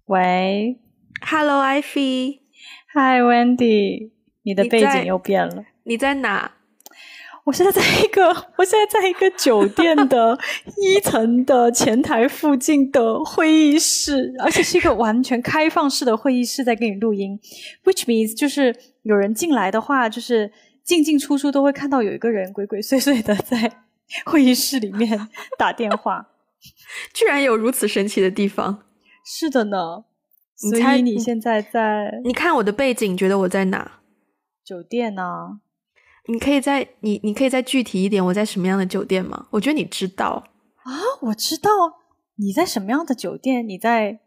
喂 Hello, Ivy。，Hi Wendy，你的背景又变了。你在哪？我现在在一个酒店的1层的前台附近的会议室，而且是一个完全开放式的会议室，在给你录音。Which means 就是有人进来的话，就是进进出出都会看到有一个人鬼鬼祟祟的在会议室里面打电话。居然有如此神奇的地方。是的呢。所以你现在在？你看我的背景，觉得我在哪？酒店啊。你可以再具体一点，我在什么样的酒店吗？我觉得你知道啊。我知道你在什么样的酒店，你在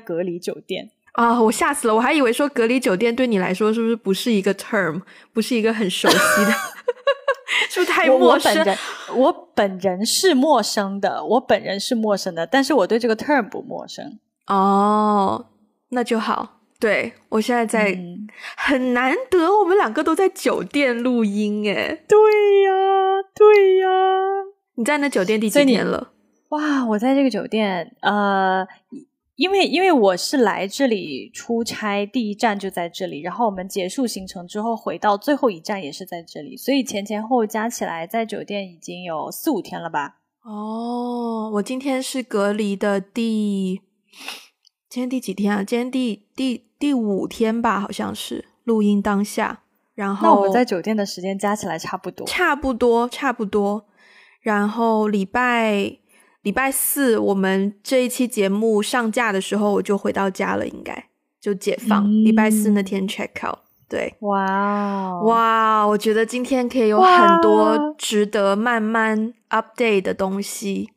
隔离酒店啊！我吓死了，我还以为说隔离酒店对你来说是不是一个 term， 不是一个很熟悉的是不是太陌生？我本人是陌生的，但是我对这个 term 不陌生。哦，那就好。对，我现在在很难得我们两个都在酒店录音耶。对呀。你在那酒店第几天了？哇，我在这个酒店因为我是来这里出差，第一站就在这里，然后我们结束行程之后回到最后一站也是在这里，所以前后加起来在酒店已经有4-5天了吧。哦，我今天是隔离的今天第几天啊？今天第5天吧，好像是录音当下。然后那我们在酒店的时间加起来差不多。然后礼拜4我们这一期节目上架的时候，我就回到家了，应该就解放。礼拜4那天 check out。对，哇，我觉得今天可以有很多值得慢慢 update 的东西，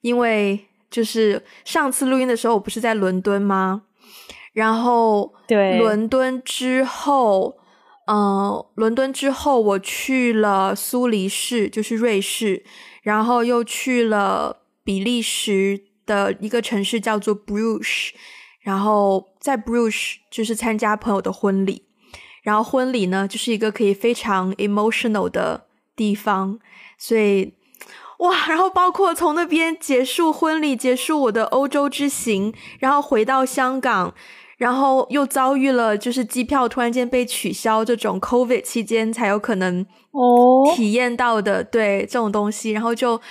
因为就是上次录音的时候我不是在伦敦吗？然后对，伦敦之后我去了苏黎世，就是瑞士，然后又去了比利时的一个城市叫做 Bruges， 然后在 Bruges 就是参加朋友的婚礼，然后婚礼呢就是一个可以非常 emotional 的地方，所以哇，然后包括从那边结束婚礼，结束我的欧洲之行，然后回到香港，然后又遭遇了就是机票突然间被取消这种 COVID 期间才有可能体验到的对这种东西，然后就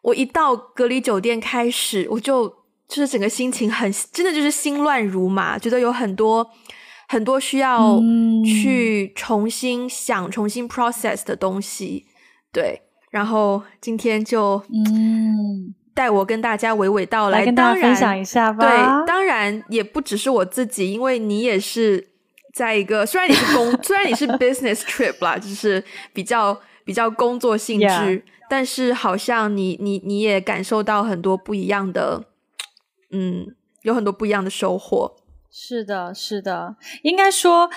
我一到隔离酒店开始，我就是整个心情真的就是心乱如麻，觉得有很多需要去重新想、重新 process 的东西。对，然后今天就带我跟大家娓娓道来，跟大家分享一下吧。对，当然也不只是我自己，因为你也是在一个虽然你是 business trip 啦，就是比较工作性质，yeah. 但是好像你也感受到很多不一样的有很多不一样的收获。是的，应该说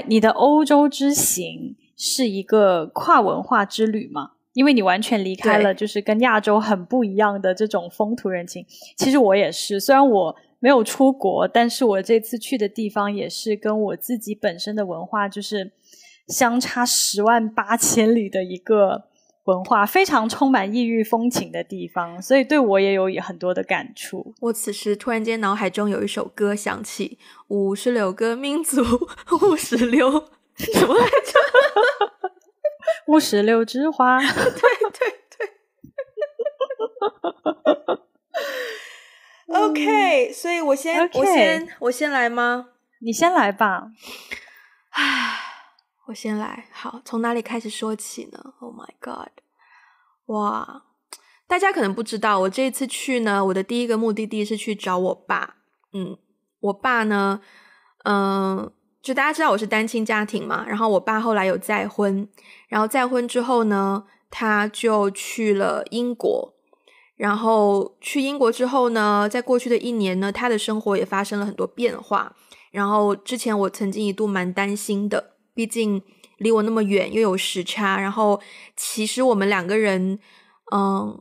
你的欧洲之行是一个跨文化之旅嘛，因为你完全离开了就是跟亚洲很不一样的这种风土人情。其实我也是，虽然我没有出国，但是我这次去的地方也是跟我自己本身的文化就是相差108000里的一个文化，非常充满异域风情的地方，所以对我也有很多的感触。我此时突然间脑海中有一首歌响起，56个民族56什么来着56枝花对OK， 所以我先来吗？你先来吧。我先来。好，从哪里开始说起呢？ Oh my god， 哇，大家可能不知道，我这一次去呢，我的第一个目的地是去找我爸。我爸呢就大家知道我是单亲家庭嘛，然后我爸后来有再婚，然后再婚之后呢，他就去了英国，然后去英国之后呢，在过去的1年呢，他的生活也发生了很多变化，然后之前我曾经一度蛮担心的，毕竟离我那么远，又有时差，然后其实我们2个人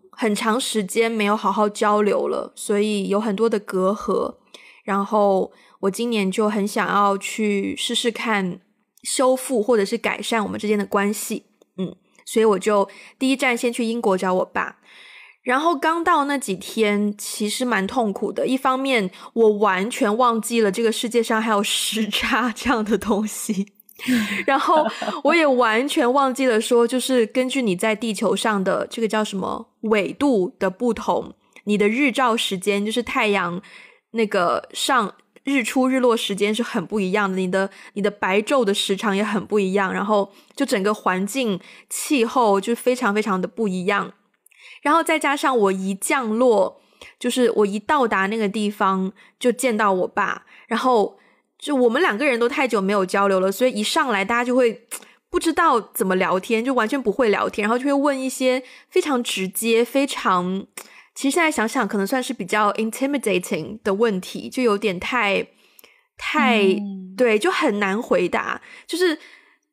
很长时间没有好好交流了，所以有很多的隔阂，然后我今年就很想要去试试看修复或者是改善我们之间的关系。所以我就第一站先去英国找我爸，然后刚到那几天其实蛮痛苦的，一方面我完全忘记了这个世界上还有时差这样的东西，然后我也完全忘记了说，就是根据你在地球上的这个叫什么纬度的不同，你的日照时间就是太阳那个日出日落时间是很不一样的，你的白昼的时长也很不一样，然后就整个环境气候就非常非常的不一样。然后再加上我一降落，就是我一到达那个地方就见到我爸，然后就我们两个人都太久没有交流了，所以一上来大家就会不知道怎么聊天，就完全不会聊天，然后就会问一些非常直接非常其实现在想想可能算是比较 intimidating 的问题，就有点太对，就很难回答。就是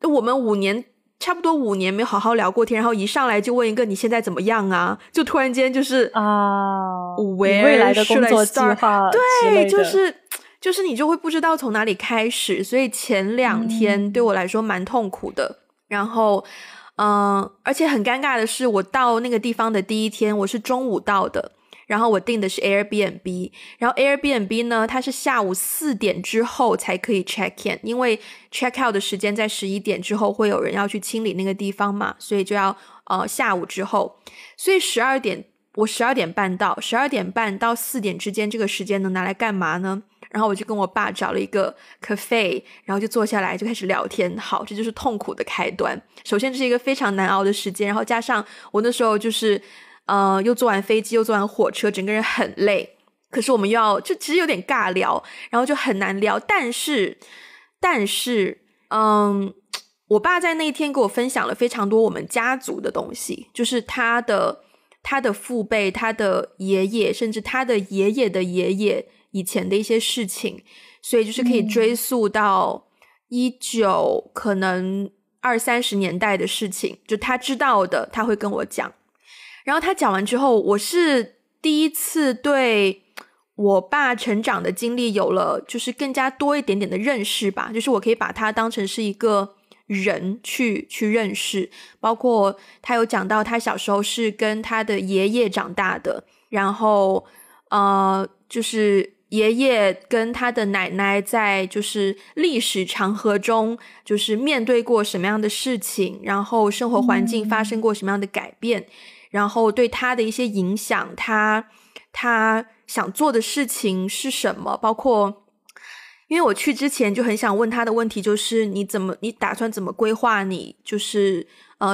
我们差不多5年没有好好聊过天，然后一上来就问一个你现在怎么样啊，就突然间就是未来的工作计划对，就是你就会不知道从哪里开始，所以前2天对我来说蛮痛苦的。然后而且很尴尬的是，我到那个地方的第一天我是中午到的，然后我订的是 Airbnb， 然后 Airbnb 呢它是下午4点之后才可以 check in， 因为 check out 的时间在11点之后会有人要去清理那个地方嘛，所以就要下午之后，所以我12点半到，12点半到4点之间这个时间能拿来干嘛呢？然后我就跟我爸找了一个 cafe， 然后就坐下来就开始聊天。好，这就是痛苦的开端。首先这是一个非常难熬的时间，然后加上我那时候就是又坐完飞机又坐完火车，整个人很累，可是我们又就其实有点尬聊，然后就很难聊。但是我爸在那一天给我分享了非常多我们家族的东西，就是他的父辈，他的爷爷，甚至他的爷爷的爷爷以前的一些事情，所以就是可以追溯到19可能20-30年代的事情，就他知道的他会跟我讲。然后他讲完之后，我是第一次对我爸成长的经历有了就是更加多一点点的认识吧，就是我可以把他当成是一个人去认识，包括他有讲到他小时候是跟他的爷爷长大的，然后就是爷爷跟他的奶奶在就是历史长河中就是面对过什么样的事情，然后生活环境发生过什么样的改变，然后对他的一些影响，他想做的事情是什么，包括因为我去之前就很想问他的问题就是你打算怎么规划你就是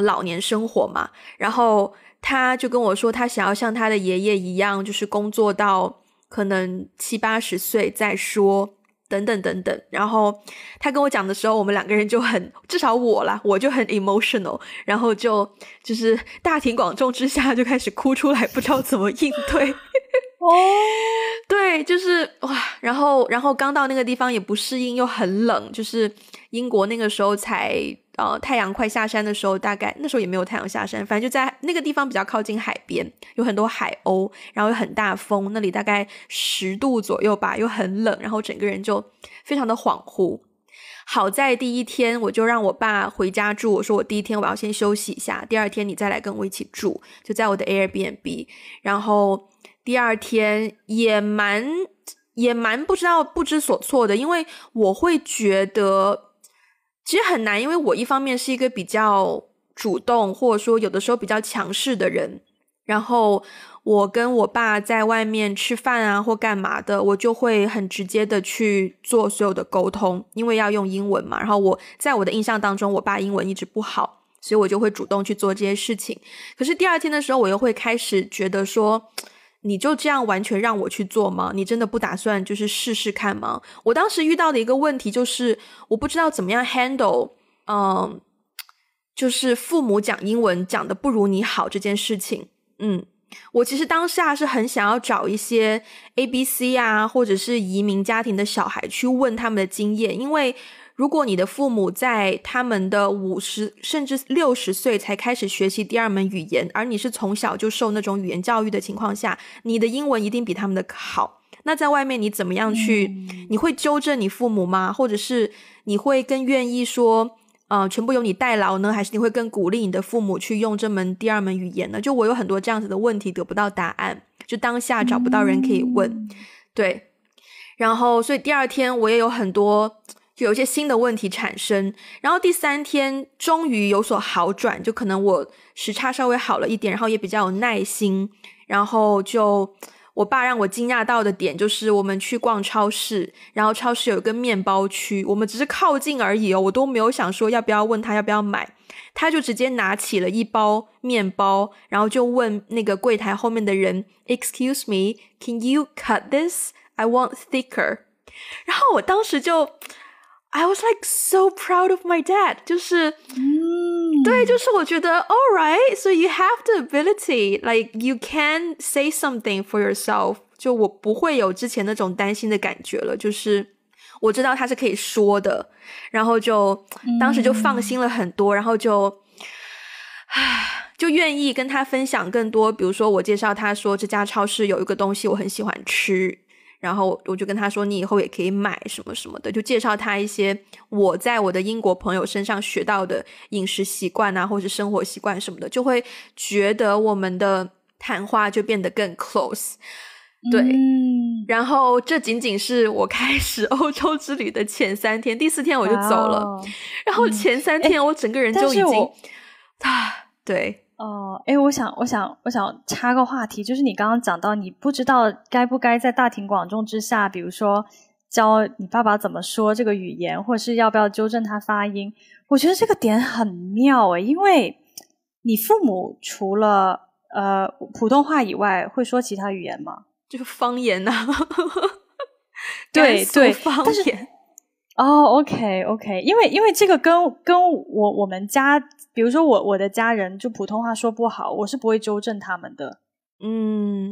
老年生活嘛，然后他就跟我说他想要像他的爷爷一样就是工作到可能70-80岁再说等等等等。然后他跟我讲的时候，我们两个人就至少我就很 emotional， 然后就是大庭广众之下就开始哭出来，不知道怎么应对对，就是哇，然后刚到那个地方也不适应，又很冷，就是英国那个时候才太阳快下山的时候，大概那时候也没有太阳下山，反正就在那个地方比较靠近海边，有很多海鸥，然后有很大风，那里大概10度左右吧，又很冷，然后整个人就非常的恍惚。好在第一天我就让我爸回家住，我说我第一天我要先休息一下，第2天你再来跟我一起住，就在我的 Airbnb。 然后第2天也蛮不知所措的，因为我会觉得其实很难，因为我一方面是一个比较主动或者说有的时候比较强势的人，然后我跟我爸在外面吃饭啊或干嘛的，我就会很直接的去做所有的沟通，因为要用英文嘛，然后在我的印象当中我爸英文一直不好，所以我就会主动去做这些事情。可是第2天的时候我又会开始觉得说你就这样完全让我去做吗？你真的不打算就是试试看吗？我当时遇到的一个问题就是我不知道怎么样 handle 就是父母讲英文讲得不如你好这件事情。我其实当下是很想要找一些 ABC 啊或者是移民家庭的小孩去问他们的经验，因为如果你的父母在他们的50甚至60岁才开始学习第2门语言，而你是从小就受那种语言教育的情况下，你的英文一定比他们的好，那在外面你怎么样去你会纠正你父母吗？或者是你会更愿意说全部由你代劳呢，还是你会更鼓励你的父母去用这门第二门语言呢？就我有很多这样子的问题得不到答案，就当下找不到人可以问。对，然后所以第二天我也有很多就有一些新的问题产生，然后第3天终于有所好转，就可能我时差稍微好了一点，然后也比较有耐心，然后就我爸让我惊讶到的点就是我们去逛超市，然后超市有一个面包区，我们只是靠近而已哦，我都没有想说要不要问他要不要买，他就直接拿起了一包面包，然后就问那个柜台后面的人 Excuse me, can you cut this? I want thicker. 然后我当时就I was like so proud of my dad, 就是对，就是我觉得 alright, so you have the ability, like you can say something for yourself. 就我不会有之前那种担心的感觉了，就是我知道他是可以说的，然后就当时就放心了很多，然后就愿意跟他分享更多，比如说我介绍他说这家超市有一个东西我很喜欢吃，然后我就跟他说你以后也可以买什么什么的，就介绍他一些我在我的英国朋友身上学到的饮食习惯啊，或是生活习惯什么的，就会觉得我们的谈话就变得更 close。 对，然后这仅仅是我开始欧洲之旅的前3天，第4天我就走了，然后前3天我整个人就已经对我想插个话题，就是你刚刚讲到你不知道该不该在大庭广众之下，比如说教你爸爸怎么说这个语言，或者是要不要纠正他发音，我觉得这个点很妙因为你父母除了普通话以外会说其他语言吗？就是方言啊对对，方言OK， 因为这个跟我们家，比如说我的家人就普通话说不好，我是不会纠正他们的。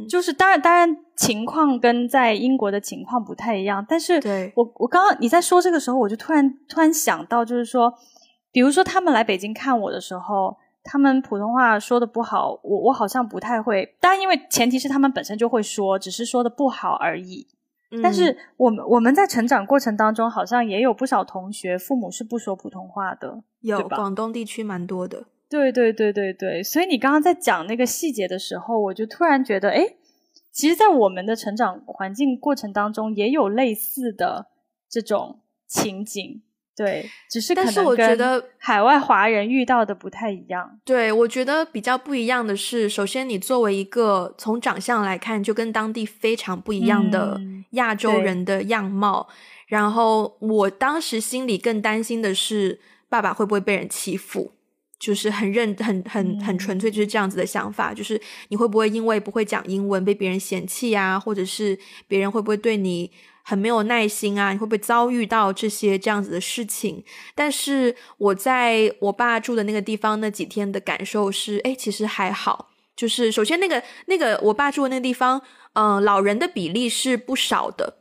就是当然情况跟在英国的情况不太一样，但是我刚刚你在说这个时候，我就突然想到，就是说，比如说他们来北京看我的时候，他们普通话说的不好，我好像不太会，当然因为前提是他们本身就会说，只是说的不好而已。但是我们在成长过程当中好像也有不少同学父母是不说普通话的，有广东地区蛮多的。对，所以你刚刚在讲那个细节的时候，我就突然觉得其实在我们的成长环境过程当中也有类似的这种情景。对，只是可能跟海外华人遇到的不太一样。对，我觉得比较不一样的是，首先你作为一个从长相来看就跟当地非常不一样的亚洲人的样貌，然后我当时心里更担心的是爸爸会不会被人欺负，就是很纯粹就是这样子的想法，就是你会不会因为不会讲英文被别人嫌弃啊，或者是别人会不会对你很没有耐心啊，你会不会遭遇到这样子的事情。但是我在我爸住的那个地方那几天的感受是其实还好，就是首先那个我爸住的那个地方老人的比例是不少的，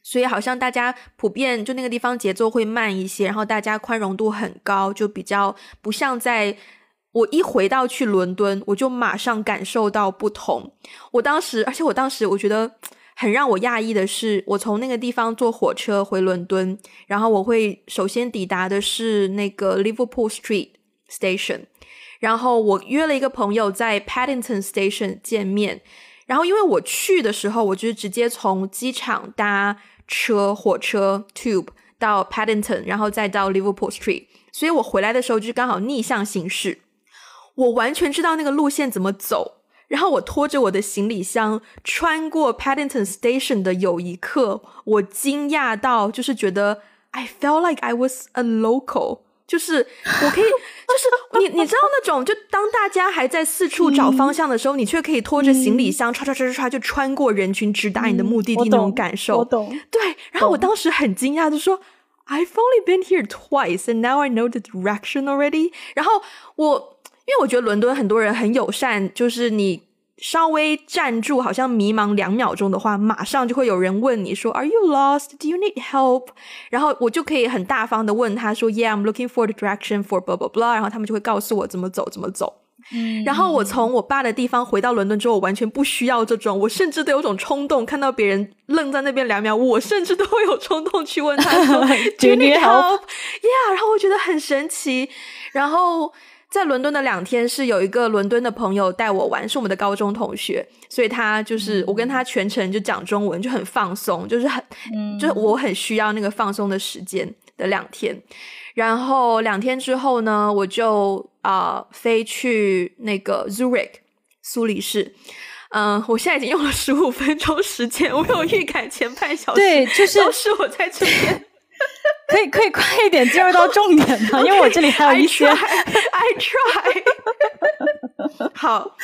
所以好像大家普遍就那个地方节奏会慢一些，然后大家宽容度很高，就比较不像在我一回到去伦敦我就马上感受到不同。而且我当时我觉得很让我讶异的是，我从那个地方坐火车回伦敦，然后我会首先抵达的是那个 Liverpool Street Station， 然后我约了一个朋友在 Paddington Station 见面，然后因为我去的时候我就是直接从机场搭火车 Tube 到 Paddington， 然后再到 Liverpool Street， 所以我回来的时候就是刚好逆向行驶，我完全知道那个路线怎么走，然后我拖着我的行李箱穿过 Paddington Station 的有一刻，我惊讶到就是觉得 I felt like I was a local， 就是我可以就是你知道那种就当大家还在四处找方向的时候，你却可以拖着行李箱唰就穿过人群直达你的目的地那种感受。我懂。对，然后我当时很惊讶就说I've only been here twice and now I know the direction already。 然后因为我觉得伦敦很多人很友善，就是你稍微站住好像迷茫2秒钟的话，马上就会有人问你说 Are you lost? Do you need help? 然后我就可以很大方的问他说 Yeah, I'm looking for the direction for blah blah blah， 然后他们就会告诉我怎么走。然后我从我爸的地方回到伦敦之后，我完全不需要这种，我甚至都有种冲动，看到别人愣在那边2秒，我甚至都会有冲动去问他说Do you need help? Yeah， 然后我觉得很神奇。然后在伦敦的2天是有一个伦敦的朋友带我玩，是我们的高中同学，所以他就是我跟他全程就讲中文，就很放松，就是就是我很需要那个放松的时间的2天。然后2天之后呢，我就飞去那个 Zurich 苏黎世。我现在已经用了15分钟时间，我有预感前半小时对，就是都是我在这边。可以快一点进入到重点吗？因为我这里还有一些。I try 好，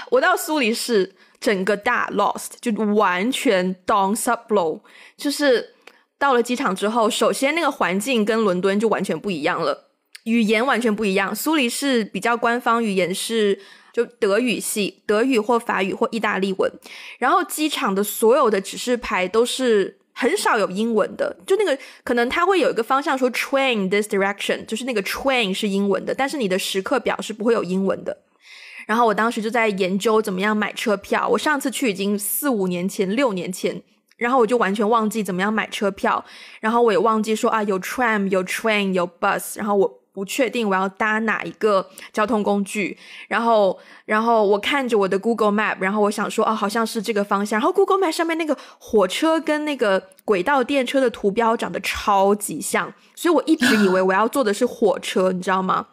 我到苏黎世整个大 lost， 就完全 down sub low， 就是到了机场之后，首先那个环境跟伦敦就完全不一样了，语言完全不一样。苏黎世比较官方语言是就德语系，德语或法语或意大利文，然后机场的所有的指示牌都是很少有英文的，就那个可能它会有一个方向说 train this direction， 就是那个 train 是英文的，但是你的时刻表是不会有英文的。然后我当时就在研究怎么样买车票，我上次去已经4-5年前6年前，然后我就完全忘记怎么样买车票，然后我也忘记说有 tram 有 train 有 bus， 然后我不确定我要搭哪一个交通工具，然后我看着我的 Google Map， 然后我想说好像是这个方向，然后 Google Map 上面那个火车跟那个轨道电车的图标长得超级像，所以我一直以为我要坐的是火车你知道吗？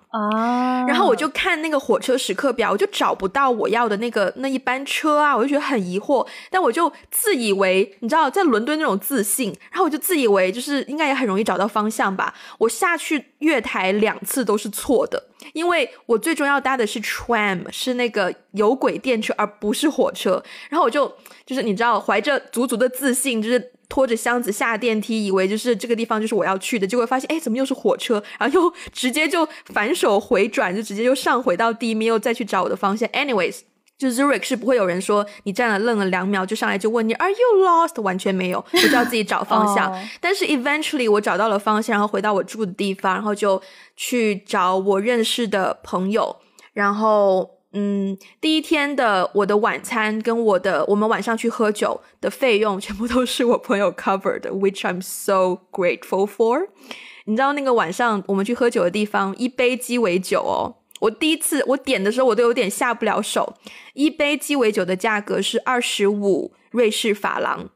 然后我就看那个火车时刻表，我就找不到我要的那一班车啊，我就觉得很疑惑，但我就自以为你知道在伦敦那种自信，然后我就自以为就是应该也很容易找到方向吧。我下去月台2次都是错的，因为我最终要搭的是 tram， 是那个有轨电车而不是火车，然后我就是你知道怀着足足的自信，就是拖着箱子下电梯，以为就是这个地方就是我要去的，结果发现怎么又是火车，然后又直接就反手回转，就直接又上回到地面，又再去找我的方向。 anyways， 就 Zurich 是不会有人说你站了愣了2秒就上来就问你 Are you lost， 完全没有，我就要自己找方向但是 eventually 我找到了方向，然后回到我住的地方，然后就去找我认识的朋友，然后第一天的我的晚餐跟我们晚上去喝酒的费用全部都是我朋友 cover 的 which I'm so grateful for。 你知道那个晚上我们去喝酒的地方1杯鸡尾酒我第一次我点的时候我都有点下不了手，1杯鸡尾酒的价格是25瑞士法郎，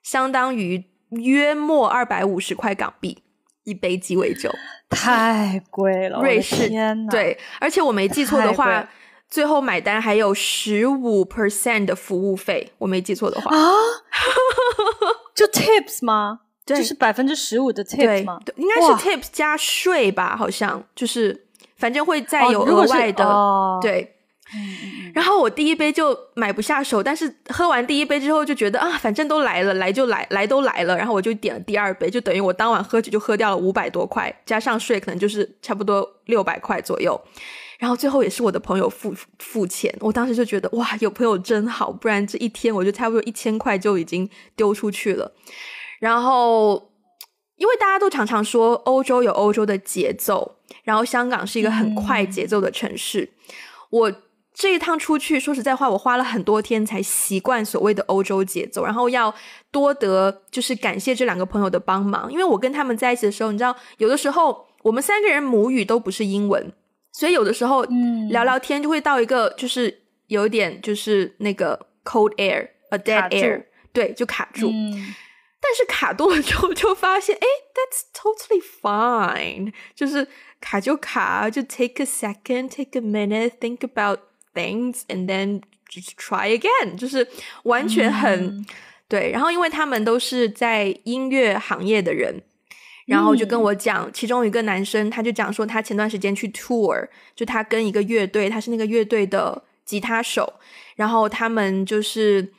相当于约莫250块港币1杯鸡尾酒，太贵了，瑞士，我的天哪，对，而且我没记错的话最后买单还有 15% 的服务费，我没记错的话就 tips 吗？对，就是 15% 的 tips 吗？对，应该是 tips 加税吧，好像就是反正会再有额外的对。然后我第一杯就买不下手，但是喝完第一杯之后就觉得反正都来了，来就来，来都来了，然后我就点了第2杯，就等于我当晚喝酒就喝掉了500多块，加上税可能就是差不多600块左右，然后最后也是我的朋友付钱，我当时就觉得哇，有朋友真好，不然这一天我就差不多1000块就已经丢出去了。然后因为大家都常常说欧洲有欧洲的节奏，然后香港是一个很快节奏的城市，我这一趟出去说实在话我花了很多天才习惯所谓的欧洲节奏，然后要多得就是感谢这2个朋友的帮忙，因为我跟他们在一起的时候，你知道有的时候我们3个人母语都不是英文，所以有的时候聊聊天就会到一个就是有一点就是那个 cold air a dead air， 对，就卡住但是卡多了之后就发现that's totally fine， 就是卡就卡，就 take a second take a minute think about things and then just try again， 就是完全很对。然后因为他们都是在音乐行业的人，然后就跟我讲其中一个男生他就讲说他前段时间去 tour， 就他跟一个乐队，他是那个乐队的吉他手，然后他们就是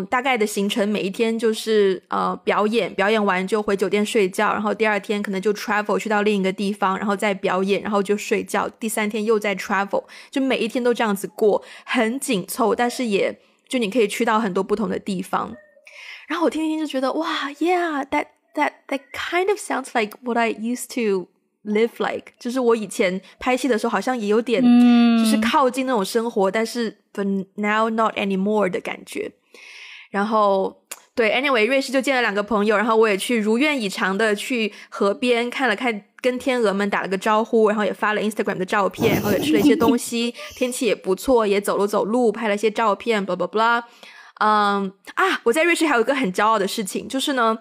大概的行程每一天就是表演完就回酒店睡觉，然后第2天可能就 travel 去到另一个地方，然后再表演，然后就睡觉，第3天又再 travel， 就每一天都这样子过，很紧凑，但是也就你可以去到很多不同的地方。然后我听就觉得哇 yeah that kind of sounds like what I used to live like， 就是我以前拍戏的时候好像也有点就是靠近那种生活，但是 but now not anymore 的感觉。然后对 anyway 瑞士就见了2个朋友，然后我也去如愿以偿的去河边看了看，跟天鹅们打了个招呼，然后也发了 Instagram 的照片，然后也吃了一些东西天气也不错，也走了路拍了一些照片 blah blah blah。我在瑞士还有一个很骄傲的事情，就是呢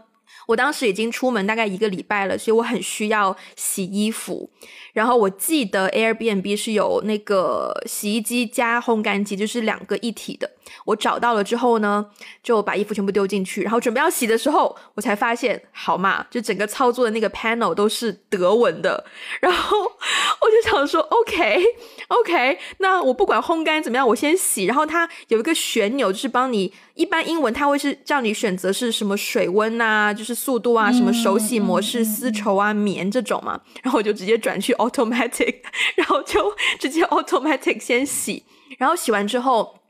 我当时已经出门大概1个礼拜了，所以我很需要洗衣服。然后我记得 Airbnb 是有那个洗衣机加烘干机，就是2个一体的。我找到了之后呢，就把衣服全部丢进去，然后准备要洗的时候，我才发现，好嘛，就整个操作的那个 panel 都是德文的。然后我就想说 OK， 那我不管烘干怎么样，我先洗。然后它有一个旋钮，就是帮你，一般英文它会是叫你选择是什么水温啊，就是速度啊，什么手洗模式、丝绸啊、棉这种嘛。然后我就直接转去 automatic， 然后就直接 automatic 先洗。然后洗完之后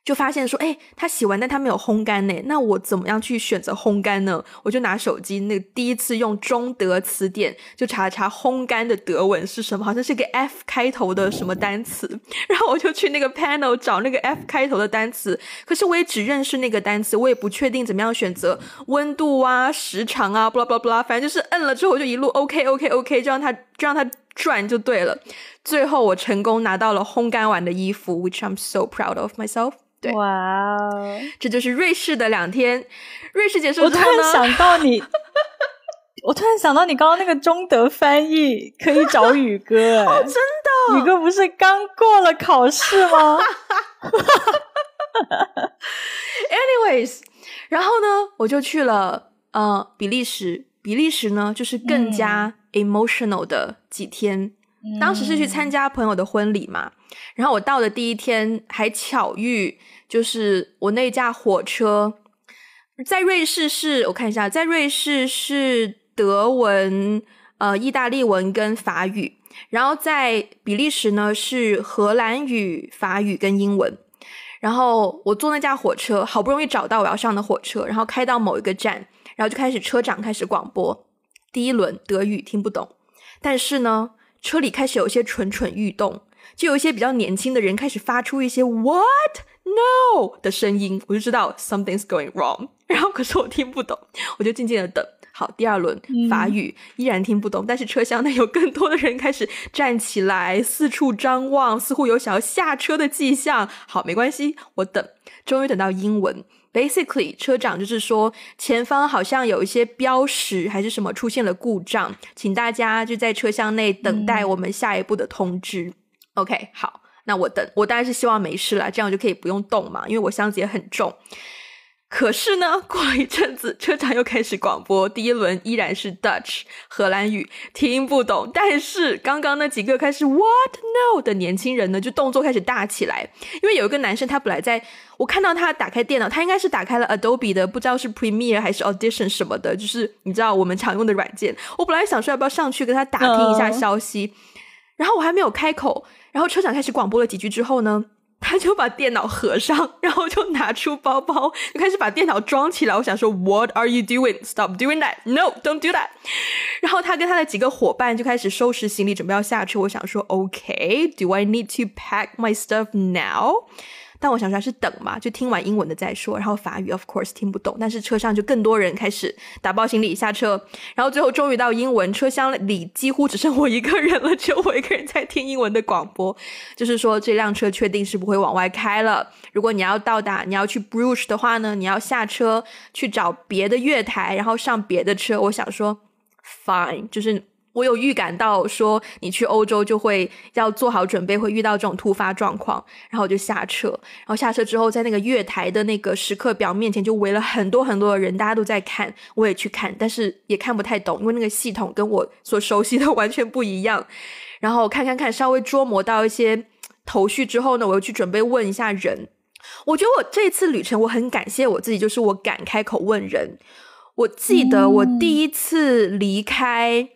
就发现说它洗完但它没有烘干呢，那我怎么样去选择烘干呢？我就拿手机那个第一次用中德词典就查烘干的德文是什么，好像是个 F 开头的什么单词，然后我就去那个 panel 找那个 F 开头的单词，可是我也只认识那个单词，我也不确定怎么样选择温度啊、时长啊 blah blah blah， 反正就是摁了之后就一路 OK， 就让它转就对了。最后我成功拿到了烘干完的衣服 which I'm so proud of myself。对，哇，这就是瑞士的2天。瑞士结束之后呢，我突然想到你刚刚那个中德翻译可以找宇哥真的，宇哥不是刚过了考试吗？Anyways， 然后呢，我就去了比利时。比利时呢，就是更加 emotional 的几天。当时是去参加朋友的婚礼嘛，然后我到的第一天还巧遇，就是我那架火车在瑞士是，我看一下，在瑞士是德文、意大利文跟法语，然后在比利时呢是荷兰语、法语跟英文。然后我坐那架火车，好不容易找到我要上的火车，然后开到某一个站，然后就开始车长开始广播。第一轮德语听不懂，但是呢车里开始有一些蠢蠢欲动，就有一些比较年轻的人开始发出一些 What? No 的声音，我就知道 something's going wrong。 然后可是我听不懂，我就静静的等。好，第2轮法语依然听不懂，但是车厢内有更多的人开始站起来四处张望，似乎有想要下车的迹象。好，没关系，我等。终于等到英文。Basically 车长就是说前方好像有一些标识还是什么出现了故障，请大家就在车厢内等待我们下一步的通知。OK， 好，那我等。我当然是希望没事啦，这样我就可以不用动嘛，因为我箱子也很重。可是呢，过了一阵子，车长又开始广播，第一轮依然是 Dutch 荷兰语，听不懂。但是刚刚那几个开始 What No 的年轻人呢，就动作开始大起来。因为有一个男生，他本来我看到他打开电脑，他应该是打开了 Adobe 的，不知道是 Premiere 还是 Audition 什么的，就是你知道我们常用的软件。我本来想说要不要上去跟他打听一下消息，然后我还没有开口，然后车长开始广播了几句之后呢，他就把电脑合上，然后就拿出包包，就开始把电脑装起来。我想说 What are you doing? Stop doing that. No, don't do that. 然后他跟他的几个伙伴就开始收拾行李准备要下车。我想说 OK, do I need to pack my stuff now? 但我想说还是等嘛，就听完英文的再说。然后法语 of course 听不懂，但是车上就更多人开始打包行李下车。然后最后终于到英文，车厢里几乎只剩我一个人了，只有我一个人在听英文的广播，就是说这辆车确定是不会往外开了。如果你要你要去 Bruges 的话呢，你要下车去找别的月台，然后上别的车。我想说 fine， 就是我有预感到说你去欧洲就会要做好准备，会遇到这种突发状况。然后我就下车，然后下车之后在那个月台的那个时刻表面前就围了很多很多的人，大家都在看，我也去看，但是也看不太懂，因为那个系统跟我所熟悉的完全不一样。然后看稍微捉摸到一些头绪之后呢，我又去准备问一下人。我觉得我这次旅程我很感谢我自己，就是我敢开口问人。我记得我第一次离开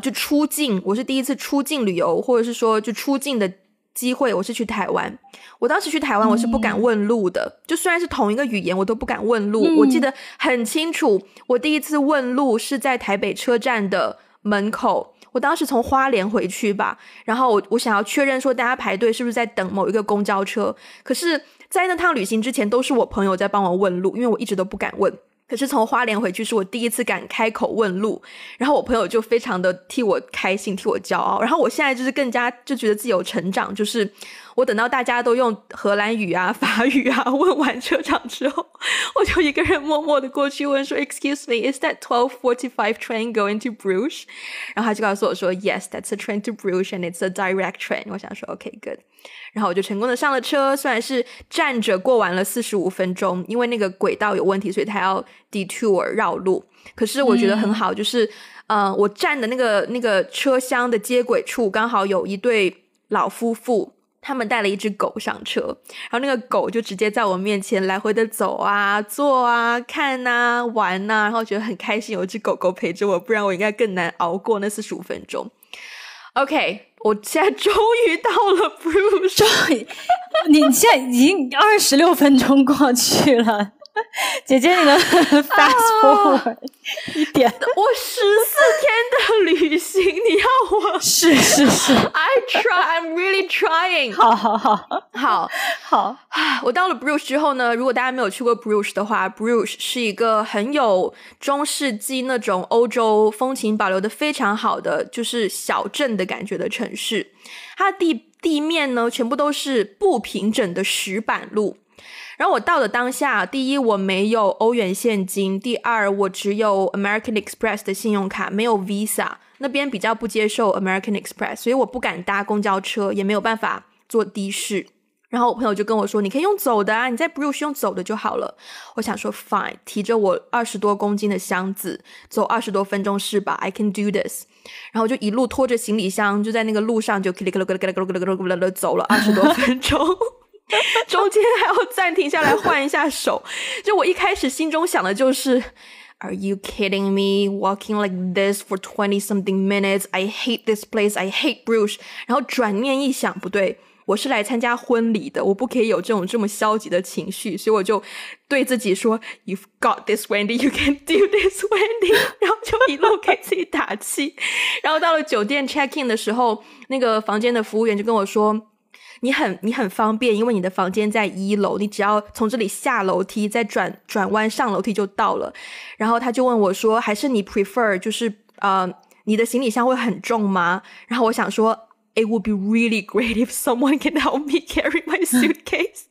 就出境，我是第一次出境旅游，或者是说就出境的机会，我是去台湾。我当时去台湾我是不敢问路的，就虽然是同一个语言我都不敢问路。我记得很清楚，我第一次问路是在台北车站的门口，我当时从花莲回去吧，然后我想要确认说大家排队是不是在等某一个公交车，可是在那趟旅行之前都是我朋友在帮我问路，因为我一直都不敢问，可是从花莲回去是我第一次敢开口问路，然后我朋友就非常的替我开心，替我骄傲，然后我现在就是更加就觉得自己有成长，就是我等到大家都用荷兰语啊法语啊问完车长之后，我就一个人默默的过去问说 Excuse me, is that 12:45 train going to Bruges? 然后他就告诉我说 Yes, that's a train to Bruges and it's a direct train. 我想说 OK, good. 然后我就成功的上了车，虽然是站着过完了45分钟，因为那个轨道有问题，所以他要 detour 绕路，可是我觉得很好，就是我站的那个车厢的接轨处刚好有一对老夫妇，他们带了一只狗上车，然后那个狗就直接在我面前来回的走啊坐啊看啊玩啊，然后觉得很开心有一只狗狗陪着我，不然我应该更难熬过那45分钟。 OK， 我现在终于到了 Bruges。 你现在已经26分钟过去了，姐姐你能 fast forward 一点？我14天的旅行，你要我是I'm really trying。 好，我到了 Bruges 之后呢，如果大家没有去过 Bruges 的话， Bruges 是一个很有中世纪那种欧洲风情保留的非常好的就是小镇的感觉的城市，它的地面呢全部都是不平整的石板路。然后我到的当下，第一我没有欧元现金，第二我只有 American Express 的信用卡，没有 Visa， 那边比较不接受 American Express， 所以我不敢搭公交车，也没有办法坐的士。然后我朋友就跟我说你可以用走的啊，你在 Bruges 用走的就好了。我想说 fine， 提着我20多公斤的箱子走20多分钟是吧， I can do this。 然后就一路拖着行李箱，就在那个路上就走了20多分钟中间还要暂停下来换一下手。就我一开始心中想的就是 Are you kidding me? Walking like this for 20 something minutes. I hate this place. I hate Bruges. 然后转念一想，不对，我是来参加婚礼的，我不可以有这么消极的情绪，所以我就对自己说 You've got this, Wendy. You can do this, Wendy. 然后就一路给自己打气。然后到了酒店 check in 的时候，那个房间的服务员就跟我说你很方便，因为你的房间在1楼，你只要从这里下楼梯再转弯上楼梯就到了。然后他就问我说还是你 prefer 就是你的行李箱会很重吗？然后我想说 It would be really great if someone can help me carry my suitcase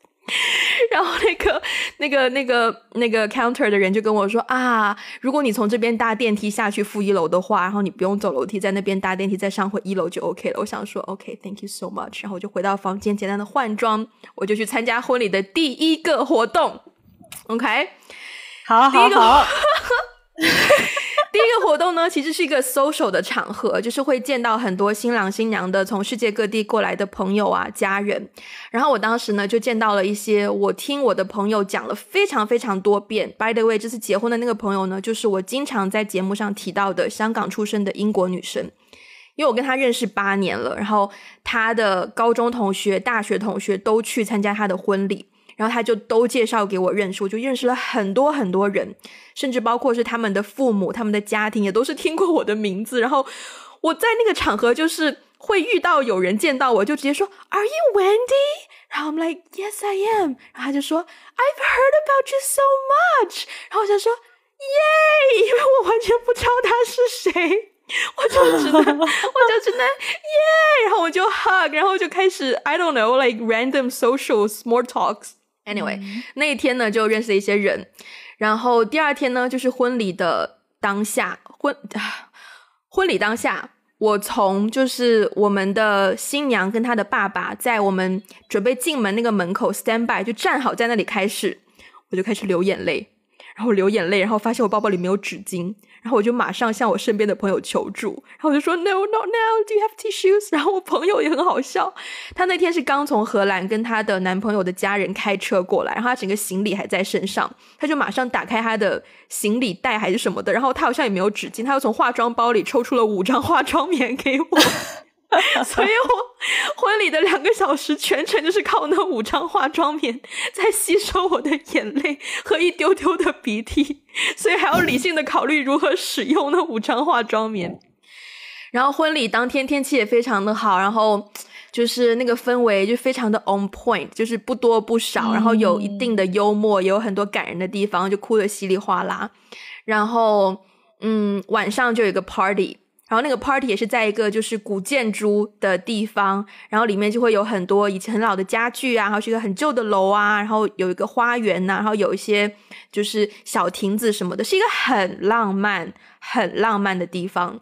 然后那个 counter 的人就跟我说啊，如果你从这边搭电梯下去负1楼的话，然后你不用走楼梯，在那边搭电梯再上回1楼就 OK 了。我想说 OK thank you so much， 然后我就回到房间简单的换装，我就去参加婚礼的第一个活动。 OK， 好第一个活动呢其实是一个 social 的场合，就是会见到很多新郎新娘的从世界各地过来的朋友啊家人。然后我当时呢就见到了一些我听我的朋友讲了非常非常多遍， by the way 这次结婚的那个朋友呢就是我经常在节目上提到的香港出生的英国女生，因为我跟她认识8年了，然后她的高中同学大学同学都去参加她的婚礼，然后他就都介绍给我认识，我就认识了很多很多人，甚至包括是他们的父母他们的家庭也都是听过我的名字。然后我在那个场合就是会遇到有人见到我就直接说 Are you Wendy? 然后 I'm like Yes I am， 然后他就说 I've heard about you so much， 然后我就说耶，因为我完全不知道他是谁，我就只能耶，然后我就 hug， 然后就开始 I don't know like random social small talks。 Anyway，那一天呢就认识了一些人，然后第二天呢就是婚礼的当下，婚礼当下我从就是我们的新娘跟她的爸爸在我们准备进门那个门口 stand by 就站好在那里开始，我就开始流眼泪，然后流眼泪，然后发现我包包里没有纸巾，然后我就马上向我身边的朋友求助，然后我就说 No not now, do you have tissues？ 然后我朋友也很好笑，他那天是刚从荷兰跟他的男朋友的家人开车过来，然后他整个行李还在身上，他就马上打开他的行李袋还是什么的，然后他好像也没有纸巾，他又从化妆包里抽出了5张化妆棉给我所以我婚礼的2个小时全程就是靠那5张化妆棉在吸收我的眼泪和一丢丢的鼻涕，所以还要理性的考虑如何使用那5张化妆棉。然后婚礼当天天气也非常的好，然后就是那个氛围就非常的 on point， 就是不多不少，然后有一定的幽默，也有很多感人的地方，就哭得稀里哗啦。然后晚上就有一个 party， 然后那个 party 也是在一个就是古建筑的地方，然后里面就会有很多以前很老的家具啊，然后是一个很旧的楼啊，然后有一个花园啊，然后有一些就是小亭子什么的，是一个很浪漫很浪漫的地方。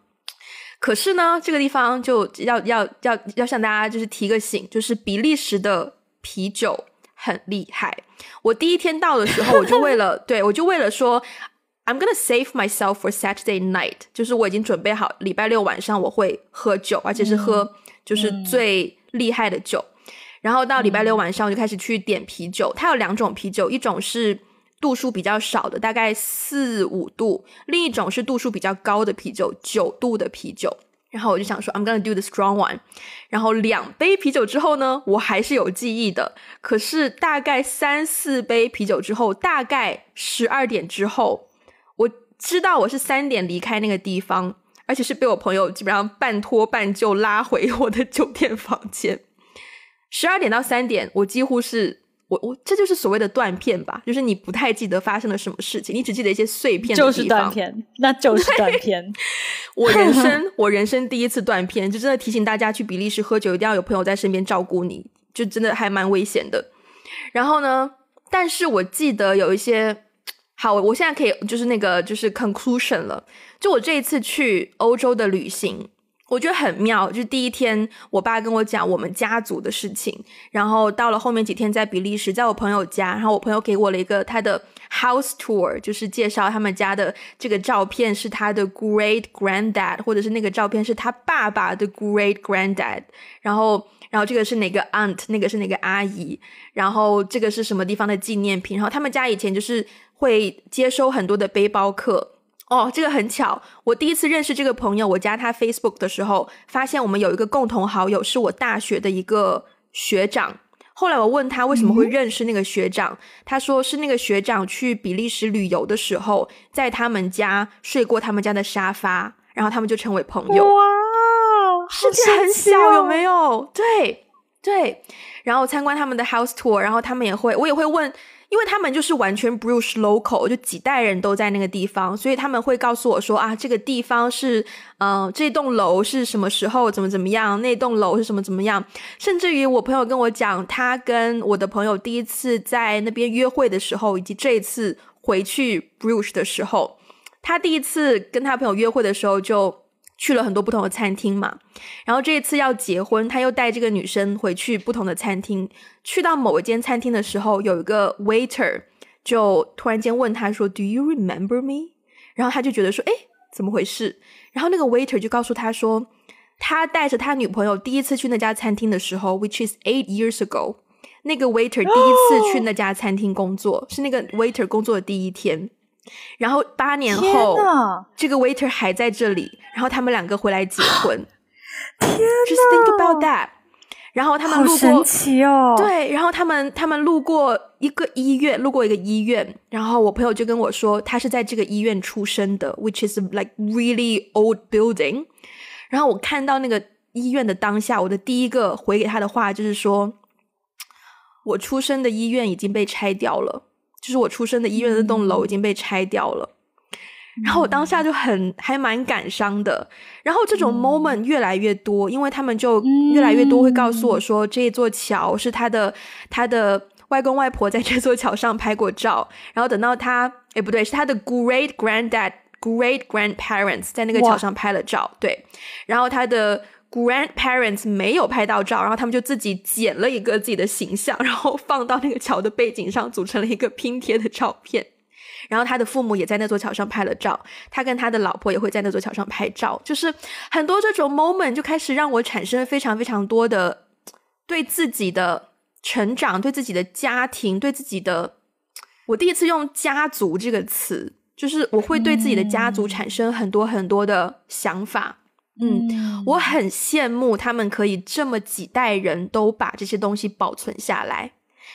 可是呢，这个地方就要向大家就是提个醒，就是比利时的啤酒很厉害。我第一天到的时候，我就为了说 I'm gonna save myself for Saturday night， 就是我已经准备好礼拜六晚上我会喝酒，而且是喝就是最厉害的酒。然后到礼拜六晚上我就开始去点啤酒，它有2种啤酒，一种是度数比较少的，大概4-5度，另一种是度数比较高的啤酒，9度的啤酒。然后我就想说 I'm gonna do the strong one， 然后2杯啤酒之后呢，我还是有记忆的，可是大概3-4杯啤酒之后，大概12点之后，我知道我是3点离开那个地方，而且是被我朋友基本上半拖半就拉回我的酒店房间。12点到3点我几乎是我这就是所谓的断片吧，就是你不太记得发生了什么事情，你只记得一些碎片的地方，就是断片，那就是断片。我人生第一次断片，就真的提醒大家去比利时喝酒一定要有朋友在身边照顾你，就真的还蛮危险的。然后呢，但是我记得有一些，好，我现在可以就是那个就是 conclusion 了，就我这一次去欧洲的旅行我觉得很妙，就是第一天我爸跟我讲我们家族的事情，然后到了后面几天在比利时，在我朋友家，然后我朋友给我了一个他的 house tour， 就是介绍他们家的这个照片是他的 great granddad， 或者是那个照片是他爸爸的 great granddad， 然后这个是哪个 aunt， 那个是哪个阿姨，然后这个是什么地方的纪念品，然后他们家以前就是会接收很多的背包客。哦，这个很巧，我第一次认识这个朋友，我加他 Facebook 的时候，发现我们有一个共同好友是我大学的一个学长。后来我问他为什么会认识那个学长，他说是那个学长去比利时旅游的时候，在他们家睡过他们家的沙发，然后他们就成为朋友。哇，世界很小，有没有？对，然后参观他们的 house tour， 然后他们我也会问，因为他们就是完全 Bruges local， 就几代人都在那个地方，所以他们会告诉我说啊，这个地方是这栋楼是什么时候怎么样，那栋楼是什么样，甚至于我朋友跟我讲他跟我的朋友第一次在那边约会的时候，以及这一次回去 Bruges 的时候，他第一次跟他朋友约会的时候就去了很多不同的餐厅嘛，然后这一次要结婚，他又带这个女生回去不同的餐厅，去到某一间餐厅的时候，有一个 waiter 就突然间问他说 Do you remember me？ 然后他就觉得说怎么回事，然后那个 waiter 就告诉他说他带着他女朋友第一次去那家餐厅的时候 which is 8 years ago， 那个 waiter 第一次去那家餐厅工作，是那个 waiter 工作的第一天，然后8年后这个 waiter 还在这里，然后他们2个回来结婚。天哪 Just think about that。 然后他们路过，好神奇哦。对，然后他们路过一个医院，然后我朋友就跟我说他是在这个医院出生的 which is like really old building。 然后我看到那个医院的当下，我的第一个回给他的话就是说我出生的医院已经被拆掉了，就是我出生的医院的那栋楼已经被拆掉了。然后我当下就还蛮感伤的，然后这种 moment 越来越多，因为他们就越来越多会告诉我说这座桥是他的外公外婆在这座桥上拍过照，然后等到他不对，是他的 great granddad great grandparents 在那个桥上拍了照，对，然后他的grandparents 没有拍到照，然后他们就自己剪了一个自己的形象，然后放到那个桥的背景上，组成了一个拼贴的照片。然后他的父母也在那座桥上拍了照，他跟他的老婆也会在那座桥上拍照，就是很多这种 moment 就开始让我产生非常非常多的对自己的成长，对自己的家庭，对自己的，我第一次用家族这个词，就是我会对自己的家族产生很多很多的想法。我很羡慕他们可以这么几代人都把这些东西保存下来，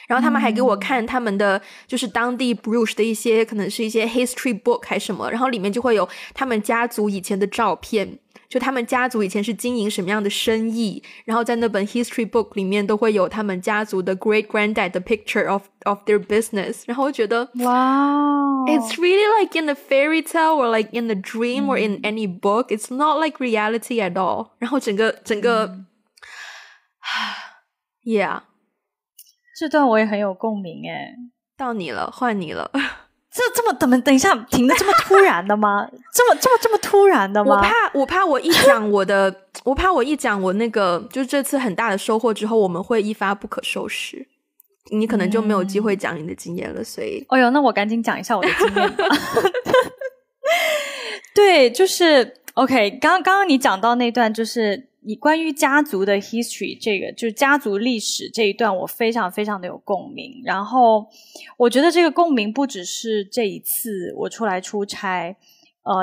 然后他们还给我看他们的就是当地 Bruges 的一些可能是一些 history book 还是什么，然后里面就会有他们家族以前的照片，就他们家族以前是经营什么样的生意，然后在那本 history book 里面都会有他们家族的 great granddad 的 picture of their business， 然后我觉得哇 it's really like in a fairy tale or like in a dream or in any book. It's not like reality at all. 然后整个yeah， 这段我也很有共鸣耶。到你了，换你了。这么等一下，停的这么突然的吗？这么突然的吗？我怕我一讲我的，我怕我一讲我那个，就是这次很大的收获之后，我们会一发不可收拾。你可能就没有机会讲你的经验了，所以，哎呦，那我赶紧讲一下我的经验吧。对，就是 OK， 刚刚你讲到那段，就是你关于家族的 history 这个，就是家族历史这一段，我非常非常的有共鸣。然后我觉得这个共鸣不只是这一次我出来出差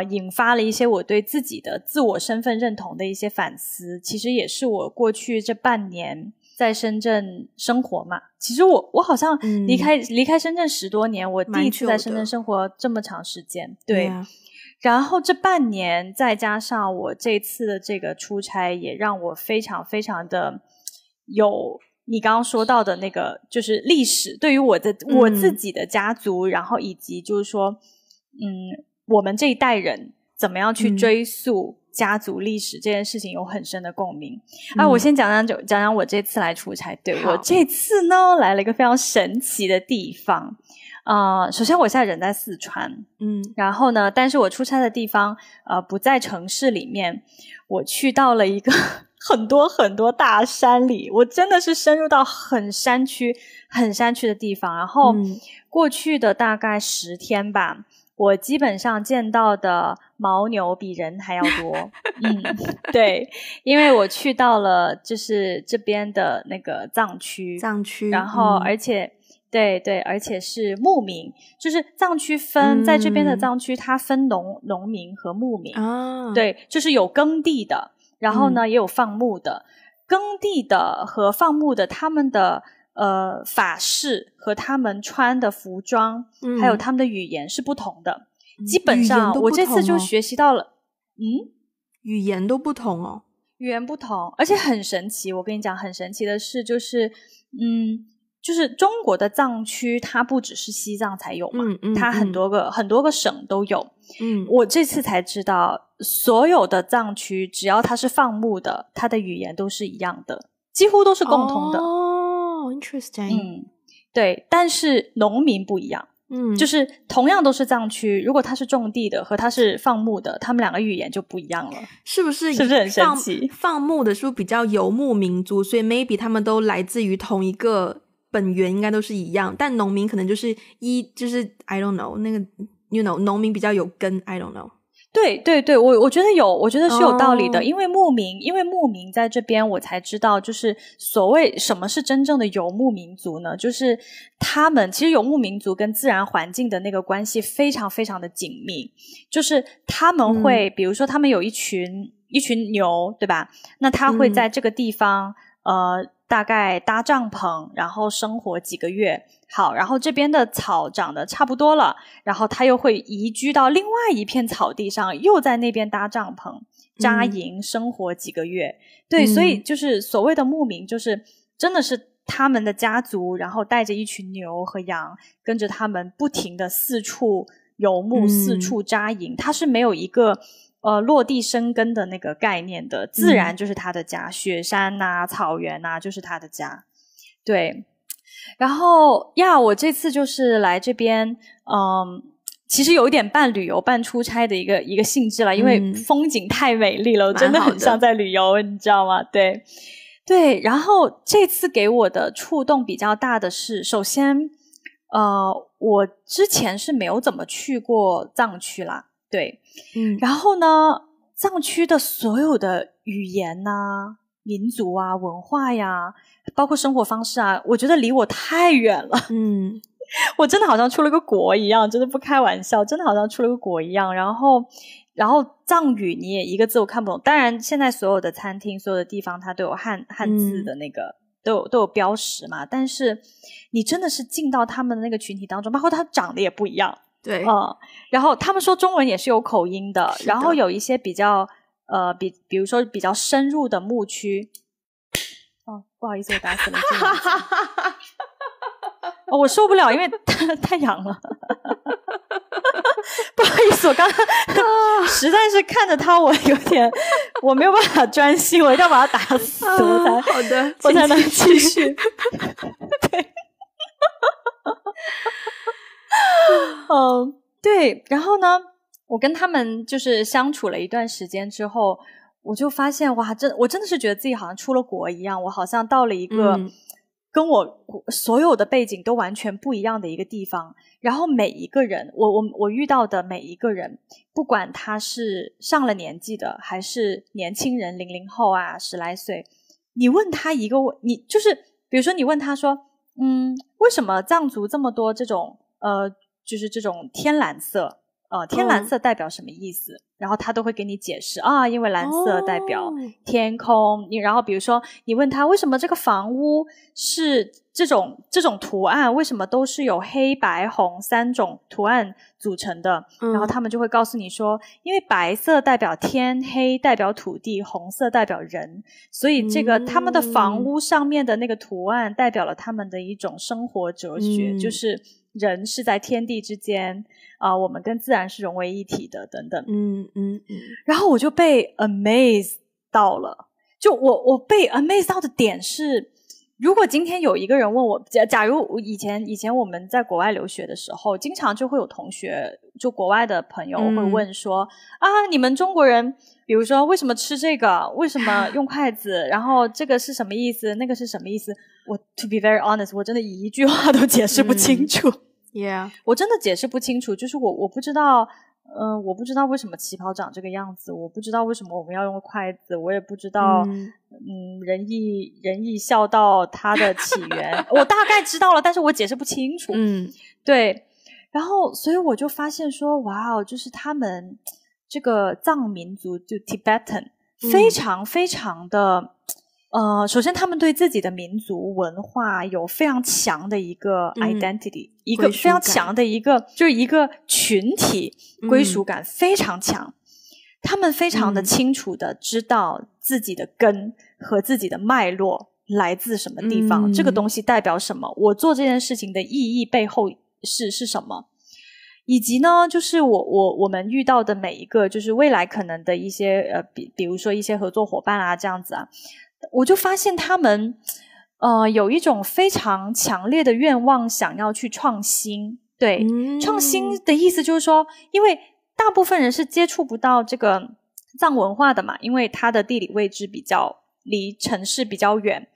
引发了一些我对自己的自我身份认同的一些反思，其实也是我过去这半年在深圳生活嘛。其实我好像离开深圳10多年，我第一次在深圳生活这么长时间。对。然后这半年再加上我这次的这个出差，也让我非常非常的有你刚刚说到的那个就是历史，对于我自己的家族，然后以及就是说我们这一代人怎么样去追溯家族历史这件事情有很深的共鸣。我先讲讲我这次来出差。对，我这次呢来了一个非常神奇的地方。首先我现在人在四川，然后呢，但是我出差的地方不在城市里面，我去到了一个很多很多大山里，我真的是深入到很山区的地方。然后过去的大概10天吧，我基本上见到的牦牛比人还要多。对，因为我去到了就是这边的那个藏区，然后而且对，而且是牧民，就是藏区在这边的藏区它分农民和牧民。对，就是有耕地的，然后呢也有放牧的。耕地的和放牧的，他们的法式和他们穿的服装还有他们的语言是不同的。基本上我这次就学习到了语言都不同哦。语言不同，而且很神奇。我跟你讲很神奇的是就是中国的藏区它不只是西藏才有嘛，它很多个省都有。我这次才知道所有的藏区只要它是放牧的，它的语言都是一样的，几乎都是共通的。interesting。对，但是农民不一样。就是同样都是藏区，如果它是种地的和它是放牧的，他们两个语言就不一样了。是不是很神奇？放牧的是不是比较游牧民族，所以 maybe 他们都来自于同一个本源，应该都是一样，但农民可能就是I don't know， 那个 you know 农民比较有根 I don't know。 对，我觉得是有道理的。因为牧民在这边我才知道，就是所谓什么是真正的游牧民族呢，就是他们其实游牧民族跟自然环境的那个关系非常非常的紧密。就是他们会比如说他们有一群牛，对吧，那他会在这个地方大概搭帐篷，然后生活几个月。好，然后这边的草长得差不多了，然后他又会移居到另外一片草地上，又在那边搭帐篷扎营生活几个月。对，所以就是所谓的牧民，就是真的是他们的家族，然后带着一群牛和羊，跟着他们不停的四处游牧，四处扎营。他是没有一个落地生根的那个概念的，自然就是他的家，雪山啊草原啊就是他的家。对，然后我这次就是来这边其实有一点半旅游半出差的一个性质了，因为风景太美丽了，我真的很像在旅游，你知道吗？对，然后这次给我的触动比较大的是，首先我之前是没有怎么去过藏区啦。对，然后呢，藏区的所有的语言啊、民族啊、文化呀，包括生活方式啊，我觉得离我太远了。我真的好像出了个国一样，真的不开玩笑，真的好像出了个国一样。然后藏语你也一个字我看不懂。当然，现在所有的餐厅、所有的地方，它都有汉字的那个，都有标识嘛。但是你真的是进到他们的那个群体当中，包括他长得也不一样。对，然后他们说中文也是有口音的，然后有一些比较比如说比较深入的牧区。不好意思，我打死了这个我受不了，因为太痒了。不好意思，我刚刚实在是看着他，我没有办法专心，我一定要把他打死，好的，我才能继续。对，对，然后呢，我跟他们就是相处了一段时间之后，我就发现哇，我真的是觉得自己好像出了国一样，我好像到了一个跟我所有的背景都完全不一样的一个地方。然后每一个人，我遇到的每一个人，不管他是上了年纪的还是年轻人00后啊10来岁，你问他你就是比如说你问他说为什么藏族这么多这种就是这种天蓝色天蓝色代表什么意思？然后他都会给你解释因为蓝色代表天空。然后比如说你问他为什么这个房屋是这种图案，为什么都是有黑白红3种图案组成的，然后他们就会告诉你说因为白色代表天，黑代表土地，红色代表人，所以这个他们的房屋上面的那个图案代表了他们的一种生活哲学，就是人是在天地之间我们跟自然是融为一体的等等。然后我就被 amazed 到了，就我被 amazed 到的点是，如果今天有一个人问我，假如以前我们在国外留学的时候，经常就会有同学，就国外的朋友会问说你们中国人比如说为什么吃这个，为什么用筷子，然后这个是什么意思，那个是什么意思，我 to be very honest 我真的一句话都解释不清楚。Yeah， 我真的解释不清楚，就是我不知道我不知道为什么旗袍长这个样子，我不知道为什么我们要用筷子，我也不知道仁义孝道它的起源我大概知道了，但是我解释不清楚。对，然后所以我就发现说哇就是他们这个藏民族就 Tibetan 非常非常的首先他们对自己的民族文化有非常强的一个 identity，一个非常强的一个就是一个群体归属感非常强，他们非常的清楚的知道自己的根和自己的脉络来自什么地方，这个东西代表什么，我做这件事情的意义背后是什么，以及呢就是我们遇到的每一个就是未来可能的一些比如说一些合作伙伴啊这样子啊，我就发现他们有一种非常强烈的愿望想要去创新。对，创新的意思就是说因为大部分人是接触不到这个藏文化的嘛，因为它的地理位置比较离城市比较远，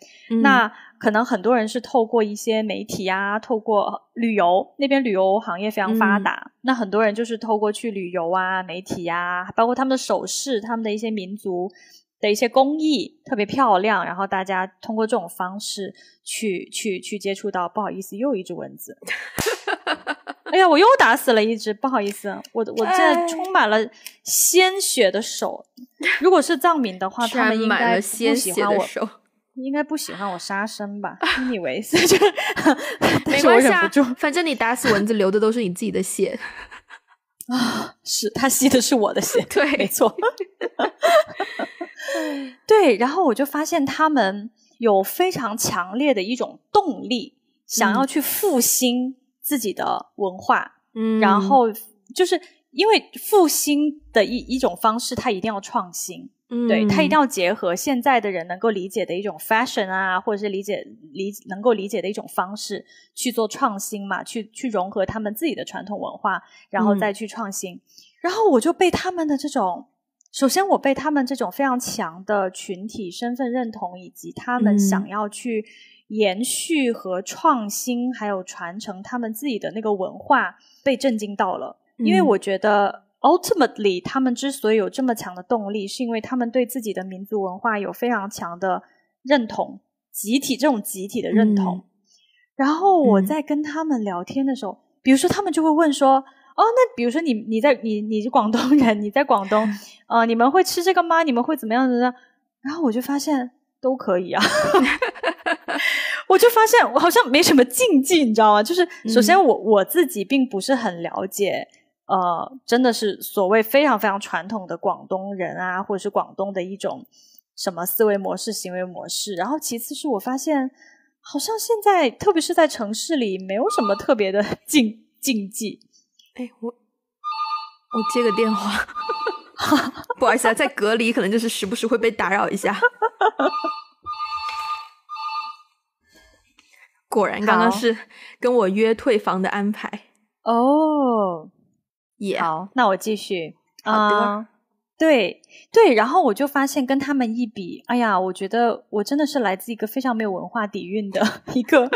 那可能很多人是透过一些媒体啊，透过旅游，那边旅游行业非常发达，那很多人就是透过去旅游啊，媒体啊，包括他们的首饰，他们的一些民族的一些工艺特别漂亮，然后大家通过这种方式去接触到。不好意思，又一只蚊子哎呀，我又打死了一只，不好意思，我现在充满了鲜血的手。如果是藏民的话，他们应该不喜欢我，应该不喜欢我杀生吧anyways 没关系啊，反正你打死蚊子流的都是你自己的血是他吸的是我的血对，没错对，然后我就发现他们有非常强烈的一种动力想要去复兴自己的文化然后就是因为复兴的一种方式它一定要创新对，它一定要结合现在的人能够理解的一种 fashion 啊，或者是能够理解的一种方式去做创新嘛，去融合他们自己的传统文化，然后再去创新然后我就被他们的这种首先我被他们这种非常强的群体身份认同以及他们想要去延续和创新还有传承他们自己的那个文化被震惊到了因为我觉得ultimately 他们之所以有这么强的动力是因为他们对自己的民族文化有非常强的认同这种集体的认同然后我在跟他们聊天的时候比如说他们就会问说那比如说你是广东人你在广东你们会吃这个吗？你们会怎么样的呢？然后我就发现都可以啊我就发现我好像没什么禁忌你知道吗？就是首先我自己并不是很了解真的是所谓非常非常传统的广东人啊，或者是广东的一种什么思维模式行为模式。然后其次是我发现好像现在特别是在城市里没有什么特别的禁忌。我接个电话不好意思啊，在隔离可能就是时不时会被打扰一下果然刚刚是跟我约退房的安排哦。好，那我继续。好的。对，然后我就发现跟他们一比，哎呀，我觉得我真的是来自一个非常没有文化底蕴的一个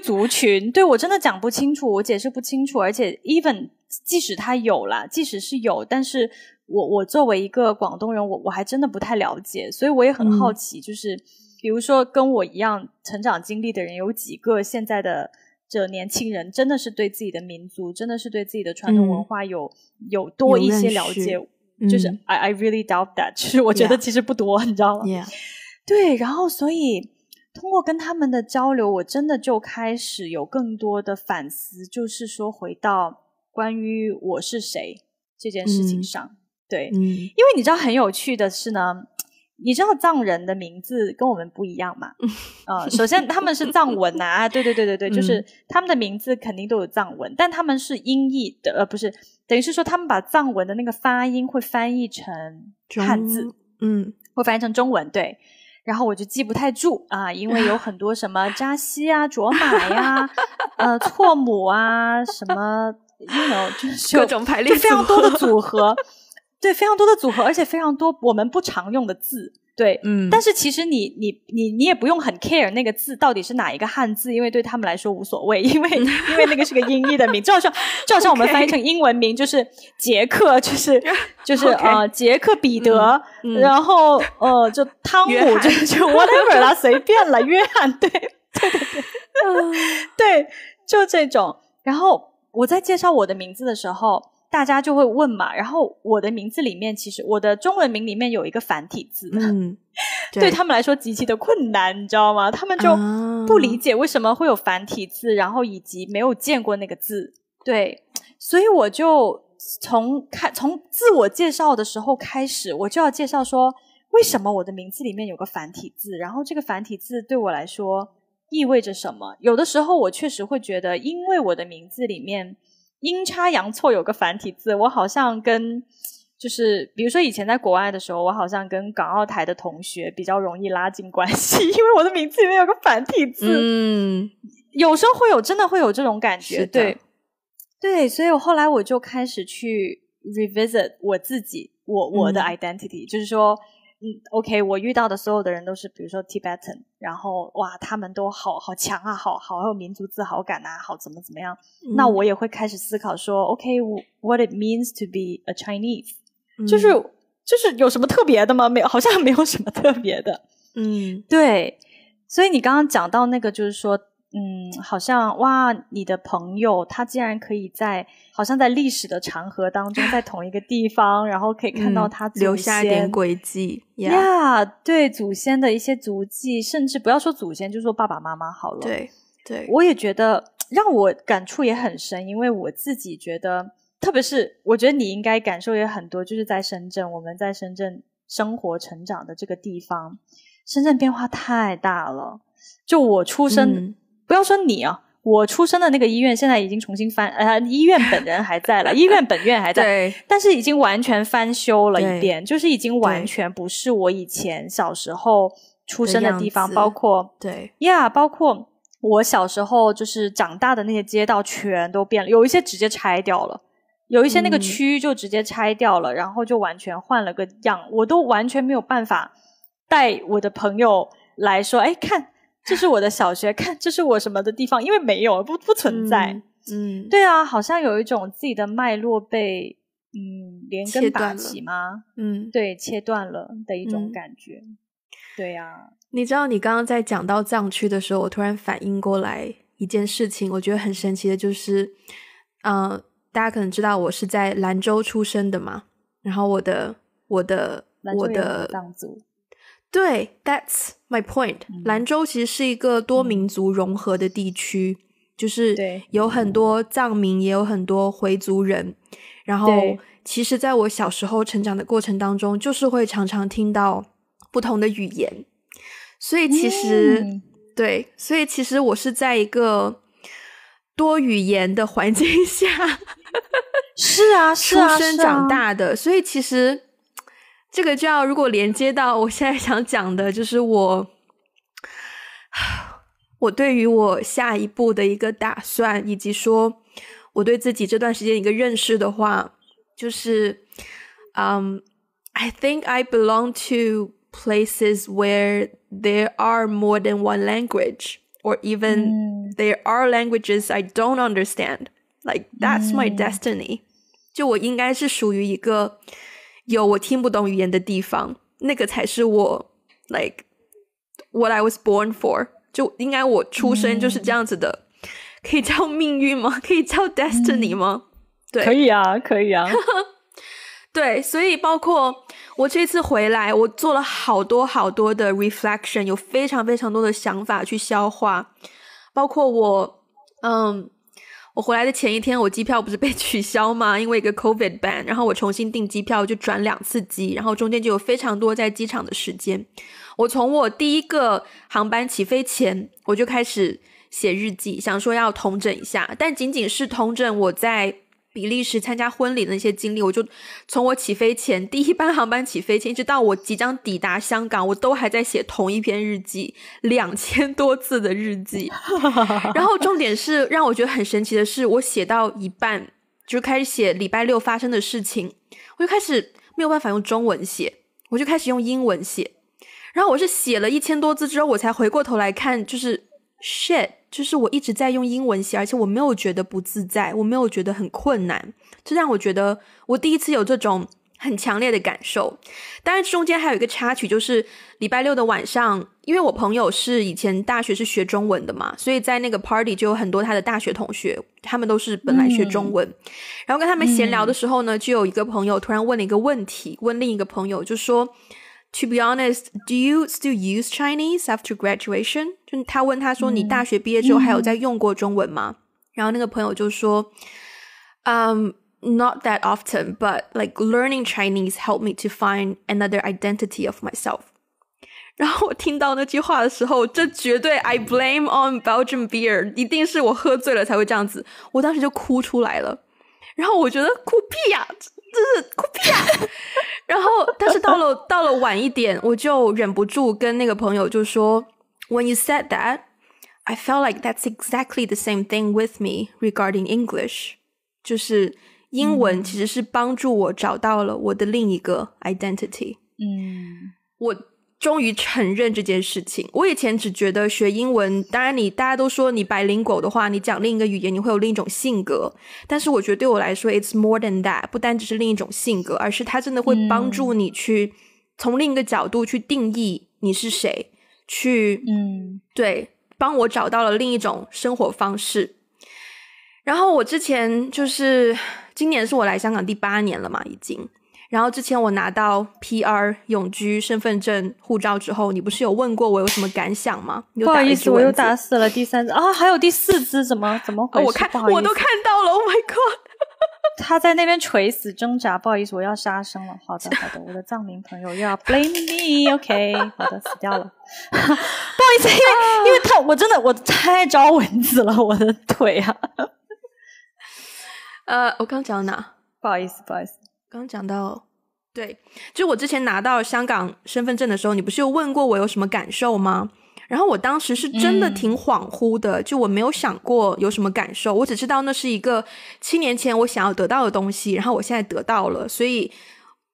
族群。对，我真的讲不清楚，我解释不清楚，而且 even 即使它有啦，即使是有，但是我作为一个广东人，我还真的不太了解，所以我也很好奇，就是比如说跟我一样成长经历的人，有几个现在的这年轻人真的是对自己的民族，真的是对自己的传统文化有多一些了解。就是 I really doubt that， 就是我觉得其实不多，你知道吗？ 对，然后所以通过跟他们的交流，我真的就开始有更多的反思，就是说回到关于我是谁这件事情上。对，因为你知道很有趣的是呢，你知道藏人的名字跟我们不一样嘛？首先他们是藏文啊，对，就是他们的名字肯定都有藏文，但他们是音译的，不是，等于是说他们把藏文的那个发音会翻译成汉字，会翻译成中文，对。然后我就记不太住啊，因为有很多什么扎西啊、卓玛呀、错母啊，什么就是各种排列就非常多的组合。对，非常多的组合，而且非常多我们不常用的字。对，但是其实你也不用很 care 那个字到底是哪一个汉字，因为对他们来说无所谓，因为那个是个音译的名，就好像我们翻译成英文名，就是杰克，就是杰克彼得，然后就汤姆，就 whatever 啦，随便了，约翰，对，对，就这种。然后我在介绍我的名字的时候，大家就会问嘛，然后我的名字里面，其实我的中文名里面有一个繁体字，对他们来说极其的困难，你知道吗？他们就不理解为什么会有繁体字，然后以及没有见过那个字。对，所以我就从自我介绍的时候开始，我就要介绍说为什么我的名字里面有个繁体字，然后这个繁体字对我来说意味着什么。有的时候我确实会觉得，因为我的名字里面阴差阳错有个繁体字，我好像跟就是比如说以前在国外的时候，我好像跟港澳台的同学比较容易拉近关系，因为我的名字里面有个繁体字。有时候真的会有这种感觉。对，所以我后来我就开始去 revisit 我自己，我的 identity，就是说OK， 我遇到的所有的人都是比如说 Tibetan， 然后哇他们都好强啊，好有民族自豪感啊，好怎么样，那我也会开始思考说 OK what it means to be a Chinese，就是有什么特别的吗？好像没有什么特别的。对，所以你刚刚讲到那个就是说好像哇你的朋友他竟然可以好像在历史的长河当中在同一个地方然后可以看到他祖先留下一点轨迹对祖先的一些足迹，甚至不要说祖先就说爸爸妈妈好了。对，我也觉得让我感触也很深，因为我自己觉得，特别是我觉得你应该感受也很多，就是在深圳，我们在深圳生活成长的这个地方，深圳变化太大了。就我出生不要说你啊，我出生的那个医院现在已经重新医院本人还在了，医院本院还在，对，但是已经完全翻修了一遍，就是已经完全不是我以前小时候出生的地方，包括包括我小时候就是长大的那些街道全都变了，有一些直接拆掉了，有一些那个区就直接拆掉了，然后就完全换了个样，我都完全没有办法带我的朋友来说，哎，看这是我的小学，看这是我什么的地方，因为没有不存在。对啊，好像有一种自己的脉络被连根拔起吗？对，切断了的一种感觉。对啊，你知道你刚刚在讲到藏区的时候，我突然反应过来一件事情，我觉得很神奇的就是大家可能知道我是在兰州出生的嘛，然后我的藏族，对 that's my point，兰州其实是一个多民族融合的地区，就是有很多藏民也有很多回族人，然后其实在我小时候成长的过程当中，就是会常常听到不同的语言，所以其实对，所以其实我是在一个多语言的环境下是啊出生长大的，所以其实这个就要如果连接到我现在想讲的，就是我对于我下一步的一个打算，以及说我对自己这段时间一个认识的话，就是I think I belong to places where there are more than one language, or even there are languages I don't understand. Like that's my destiny. 就我应该是属于一个有我听不懂语言的地方，那个才是我 like what I was born for. 就应该我出生就是这样子的，可以叫命运吗？可以叫 destiny 吗？对，可以啊，可以啊。对，所以包括我这次回来，我做了好多好多的 reflection， 有非常非常多的想法去消化。包括我回来的前一天，我机票不是被取消吗？因为一个 COVID ban， 然后我重新订机票就转2次机，然后中间就有非常多在机场的时间。我从我第一个航班起飞前，我就开始写日记，想说要统整一下，但仅仅是统整我在比利时参加婚礼的那些经历，我就从我起飞前第一班航班起飞前一直到我即将抵达香港，我都还在写同一篇日记，2000多字的日记。然后重点是让我觉得很神奇的是，我写到一半就开始写礼拜六发生的事情，我就开始没有办法用中文写，我就开始用英文写。然后我是写了1000多字之后，我才回过头来看，就是 shit， 就是我一直在用英文写，而且我没有觉得不自在，我没有觉得很困难，这让我觉得我第一次有这种很强烈的感受。当然中间还有一个插曲，就是礼拜六的晚上，因为我朋友是以前大学是学中文的嘛，所以在那个 party 就有很多他的大学同学，他们都是本来学中文，然后跟他们闲聊的时候呢，就有一个朋友突然问了一个问题，问另一个朋友就说，To be honest, do you still use Chinese after graduation? 就他问他说，你大学毕业之后还有在用过中文吗？然后那个朋友就说，Not that often, but like learning Chinese helped me to find another identity of myself. 然后我听到那句话的时候，这绝对 I blame on Belgian beer， 一定是我喝醉了才会这样子，我当时就哭出来了。然后我觉得哭屁呀，这是哭屁呀。然后但是到了晚一点，我就忍不住跟那个朋友就说 When you said that, I felt like that's exactly the same thing with me regarding English. 就是英文其实是帮助我找到了我的另一个 identity. 我终于承认这件事情。我以前只觉得学英文，当然大家都说你bilingual的话，你讲另一个语言你会有另一种性格，但是我觉得对我来说 it's more than that， 不单只是另一种性格，而是它真的会帮助你去从另一个角度去定义你是谁，去对，帮我找到了另一种生活方式。然后我之前就是今年是我来香港第8年了嘛，已经。然后之前我拿到 PR 永居身份证护照之后，你不是有问过我有什么感想吗？不好意思，我又打死了第3只啊，还有第4只，怎么回事？我都看到了 ，Oh my god！ 他在那边垂死挣扎，不好意思，我要杀生了。好的，我的藏民朋友又要 blame me，OK， 好的，死掉了。不好意思，因为我太招蚊子了，我的腿啊。我刚讲到哪？不好意思。刚讲到，对，就我之前拿到香港身份证的时候，你不是有问过我有什么感受吗？然后我当时是真的挺恍惚的，就我没有想过有什么感受，我只知道那是一个7年前我想要得到的东西，然后我现在得到了，所以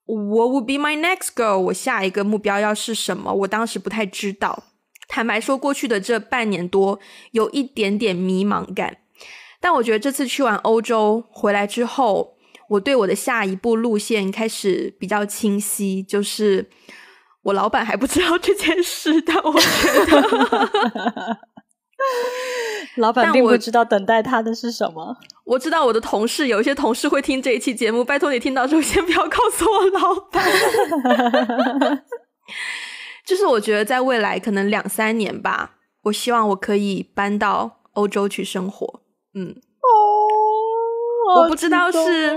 What would be my next goal？ 我下一个目标要是什么？我当时不太知道。坦白说，过去的这半年多有一点点迷茫感，但我觉得这次去完欧洲回来之后，我对我的下一步路线开始比较清晰，就是我老板还不知道这件事，但我觉得老板并不知道等待他的是什么。我知道我的同事，有一些同事会听这一期节目，拜托你听到之后先不要告诉我老板。就是我觉得在未来可能2-3年吧，我希望我可以搬到欧洲去生活。我不知道是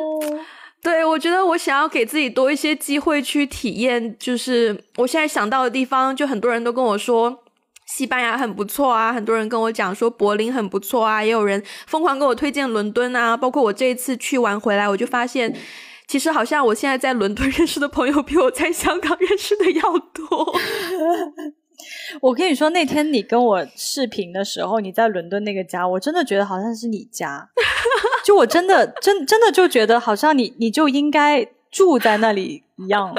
对，我觉得我想要给自己多一些机会去体验，就是我现在想到的地方，就很多人都跟我说西班牙很不错啊，很多人跟我讲说柏林很不错啊，也有人疯狂跟我推荐伦敦啊，包括我这一次去完回来，我就发现其实好像我现在在伦敦认识的朋友比我在香港认识的要多。我跟你说，那天你跟我视频的时候，你在伦敦那个家，我真的觉得好像是你家，就我真的就觉得好像你就应该住在那里一样。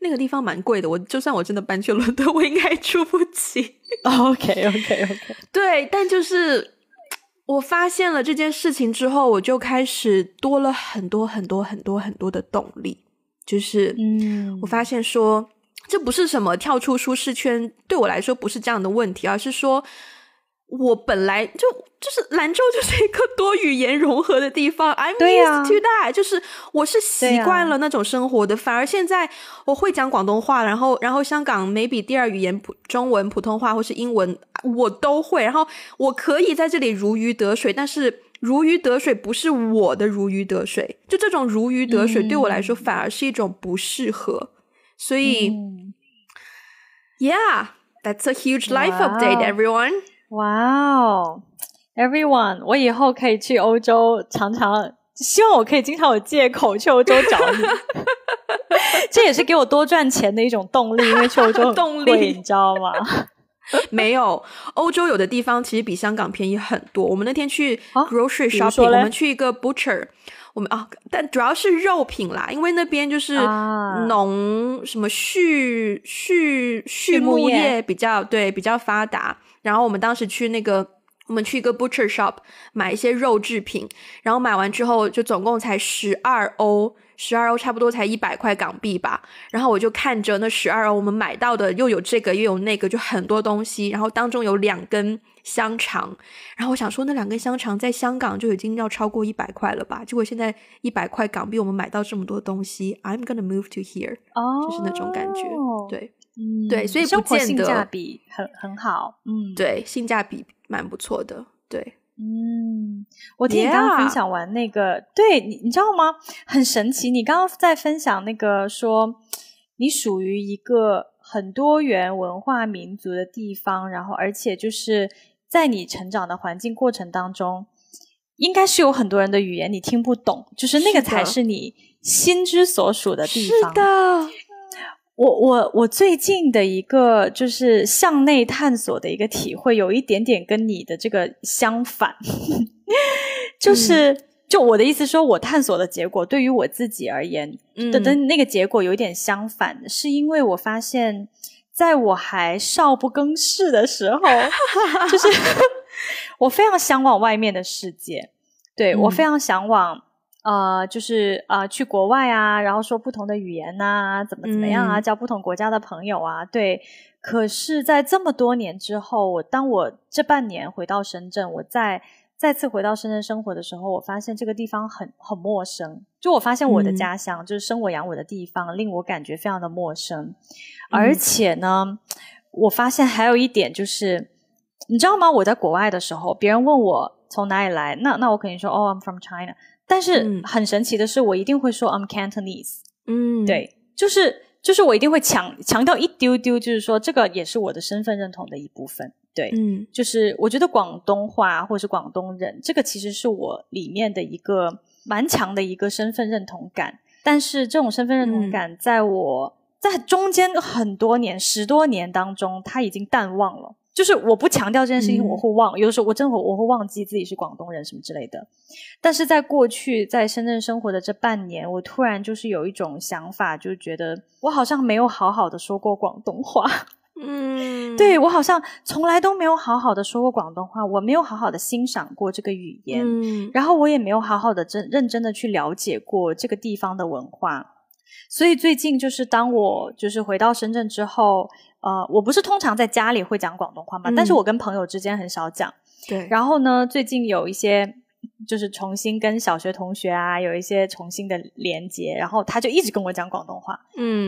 那个地方蛮贵的，就算我真的搬去伦敦，我应该住不起。OK， 对，但就是我发现了这件事情之后，我就开始多了很多的动力，就是我发现说这不是什么跳出舒适圈，对我来说不是这样的问题，而是说我本来就是兰州就是一个多语言融合的地方 I'm used to that， 就是我是习惯了那种生活的，反而现在我会讲广东话，然后香港 maybe 第二语言中文普通话或是英文我都会，然后我可以在这里如鱼得水，但是如鱼得水不是我的如鱼得水，就这种如鱼得水对我来说反而是一种不适合，所以Yeah, that's a huge life update, everyone. Wow, everyone, 我以后可以去欧洲常常，希望我可以经常有借口去欧洲找你。这也是给我多赚钱的一种动力，因为去欧洲很贵，你知道吗？没有，欧洲有的地方其实比香港便宜很多。我们那天去 grocery shopping，我们去一个 butcher， 我们但主要是肉品啦，因为那边就是什么畜牧业比较发达。然后我们当时去我们去一个 butcher shop 买一些肉制品，然后买完之后就总共才12欧差不多才100块港币吧，然后我就看着那12欧我们买到的又有这个又有那个，就很多东西，然后当中有2根香肠，然后我想说那2根香肠在香港就已经要超过100块了吧，结果现在100块港币我们买到这么多东西 I'm gonna move to here，就是那种感觉，对对，所以不见得生活性价比很好，对，性价比蛮不错的，对。我听你刚刚分享完那个对，你知道吗？很神奇，你刚刚在分享那个说你属于一个很多元文化民族的地方，然后而且就是在你成长的环境过程当中，应该是有很多人的语言你听不懂，就是那个才是你心之所属的地方。是的，我最近的一个就是向内探索的一个体会，有一点点跟你的这个相反，就我的意思说，我探索的结果对于我自己而言的那个结果有一点相反，是因为我发现在我还少不更事的时候，就是我非常向往外面的世界，对，我非常向往就是去国外啊，然后说不同的语言啊，怎么样啊，交不同国家的朋友啊，对。可是在这么多年之后，当我这半年回到深圳，我再次回到深圳生活的时候，我发现这个地方很陌生，就我发现我的家乡，就是生我养我的地方，令我感觉非常的陌生。而且呢，我发现还有一点就是，你知道吗？我在国外的时候，别人问我从哪里来，那我肯定说I'm from China， 但是很神奇的是，我一定会说I'm Cantonese。对，就是我一定会强调一丢丢，就是说这个也是我的身份认同的一部分。对，就是我觉得广东话或是广东人，这个其实是我里面的一个蛮强的一个身份认同感。但是这种身份认同感，在中间很多年10多年当中，它已经淡忘了。就是我不强调这件事情，我会忘，有的时候我会忘记自己是广东人什么之类的。但是在过去在深圳生活的这半年，我突然就是有一种想法，就觉得我好像没有好好的说过广东话。对，我好像从来都没有好好的说过广东话，我没有好好的欣赏过这个语言，然后我也没有好好的认真的去了解过这个地方的文化。所以最近就是当我就是回到深圳之后，我不是通常在家里会讲广东话嘛，但是我跟朋友之间很少讲。对，然后呢，最近有一些就是重新跟小学同学啊有一些重新的连接，然后他就一直跟我讲广东话。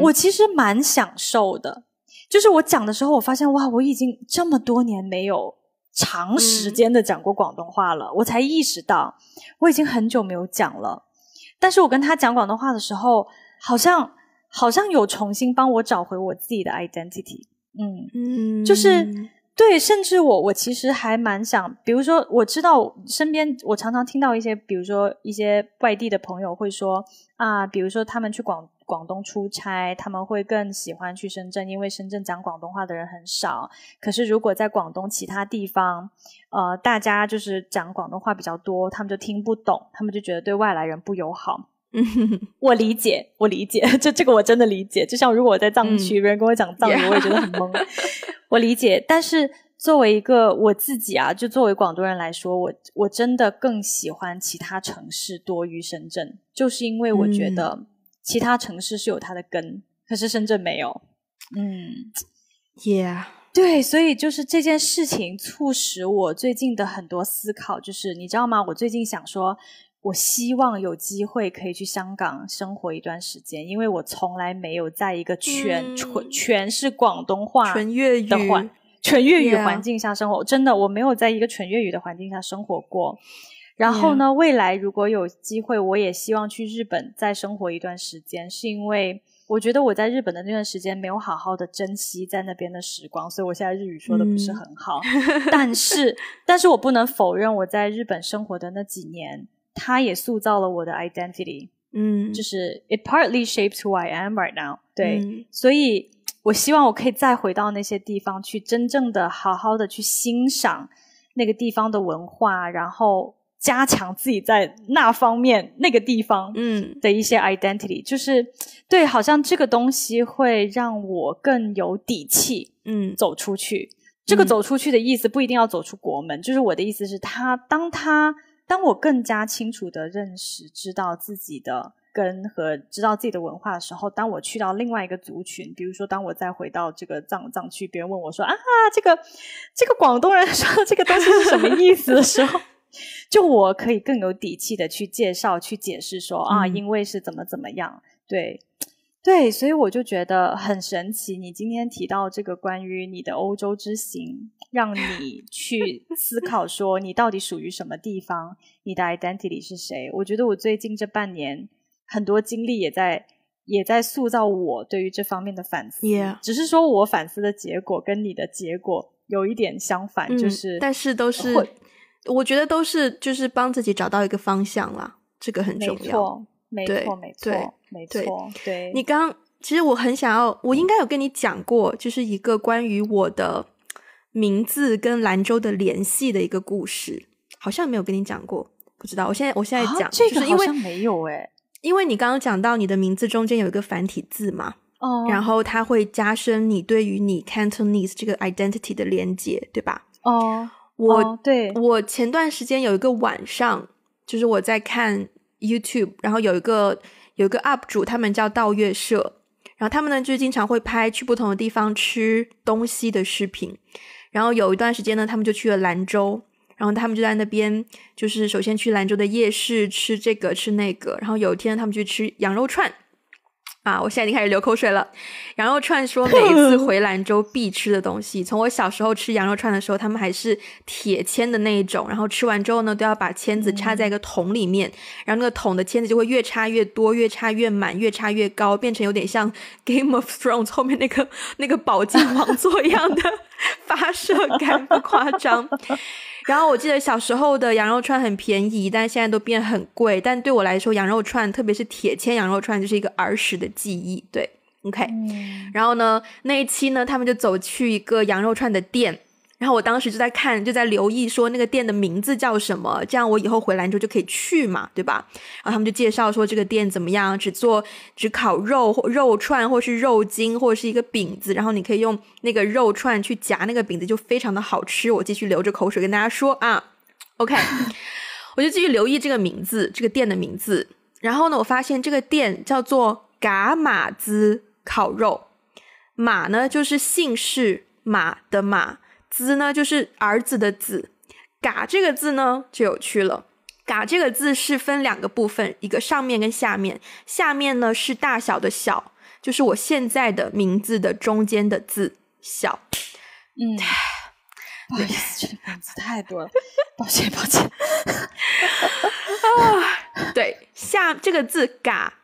我其实蛮享受的，就是我讲的时候我发现哇，我已经这么多年没有长时间的讲过广东话了，我才意识到我已经很久没有讲了。但是我跟他讲广东话的时候，好像有重新帮我找回我自己的 identity。就是对，甚至我其实还蛮想，比如说我知道身边我常常听到一些，比如说一些外地的朋友会说啊，比如说他们去广东出差，他们会更喜欢去深圳，因为深圳讲广东话的人很少。可是如果在广东其他地方大家就是讲广东话比较多，他们就听不懂，他们就觉得对外来人不友好。我理解这个我真的理解，就像如果我在藏区别人跟我讲藏语我也觉得很懵我理解。但是作为一个我自己啊，就作为广东人来说，我真的更喜欢其他城市多于深圳，就是因为我觉得其他城市是有它的根，可是深圳没有。对，所以就是这件事情促使我最近的很多思考，就是你知道吗，我最近想说我希望有机会可以去香港生活一段时间，因为我从来没有在一个全是广东话纯粤语环境下生活，真的我没有在一个纯粤语的环境下生活过。然后呢，未来如果有机会，我也希望去日本再生活一段时间，是因为我觉得我在日本的那段时间没有好好的珍惜在那边的时光，所以我现在日语说的不是很好但是我不能否认我在日本生活的那几年它也塑造了我的 identity， 就是 it partly shapes who I am right now。 对，所以我希望我可以再回到那些地方去，真正的好好的去欣赏那个地方的文化，然后加强自己在那方面那个地方的一些 identity，就是对，好像这个东西会让我更有底气走出去。这个走出去的意思不一定要走出国门，就是我的意思是当我更加清楚的认识知道自己的根和知道自己的文化的时候，当我去到另外一个族群，比如说当我再回到这个藏区，别人问我说啊，这个广东人说这个东西是什么意思的时候就我可以更有底气的去介绍去解释说啊，因为是怎么样。对，所以我就觉得很神奇，你今天提到这个关于你的欧洲之行，让你去思考说你到底属于什么地方，你的 identity 是谁。我觉得我最近这半年很多经历也在塑造我对于这方面的反思，只是说我反思的结果跟你的结果有一点相反，就是但是都是我觉得都是就是帮自己找到一个方向啦，这个很重要。没错。对，你其实我很想要，我应该有跟你讲过，就是一个关于我的名字跟兰州的联系的一个故事，好像没有跟你讲过，不知道。我现在讲，这个好像没有因为你刚刚讲到你的名字中间有一个繁体字嘛，然后它会加深你对于你 Cantonese 这个 identity 的连接，对吧？对，我前段时间有一个晚上，就是我在看 YouTube， 然后有一个 UP 主，他们叫道月社，然后他们呢就经常会拍去不同的地方吃东西的视频，然后有一段时间呢他们就去了兰州，然后他们就在那边就是首先去兰州的夜市吃这个吃那个，然后有一天他们去吃羊肉串啊，我现在已经开始流口水了。羊肉串说每一次回兰州必吃的东西从我小时候吃羊肉串的时候，他们还是铁签的那一种，然后吃完之后呢都要把签子插在一个桶里面，然后那个桶的签子就会越插越多，越插越满，越插越高，变成有点像 Game of Thrones 后面那个宝剑王座一样的发射感，不夸张。然后我记得小时候的羊肉串很便宜，但现在都变很贵，但对我来说羊肉串特别是铁签羊肉串就是一个儿时的记忆。对 OK，然后呢那一期呢他们就走去一个羊肉串的店，然后我当时就在看，就在留意说那个店的名字叫什么，这样我以后回兰州就可以去嘛，对吧？然后他们就介绍说这个店怎么样，只烤肉串或是肉筋或者是一个饼子，然后你可以用那个肉串去夹那个饼子，就非常的好吃。我继续流着口水跟大家说啊 OK 我就继续留意这个名字，这个店的名字。然后呢我发现这个店叫做噶马兹烤肉，马呢就是姓氏马的马，兹呢就是儿子的子，嘎这个字呢就有趣了。嘎这个字是分两个部分，一个上面跟下面，下面呢是大小的小，就是我现在的名字的中间的字小。不好意思，这个名字太多了，抱歉对，这个字嘎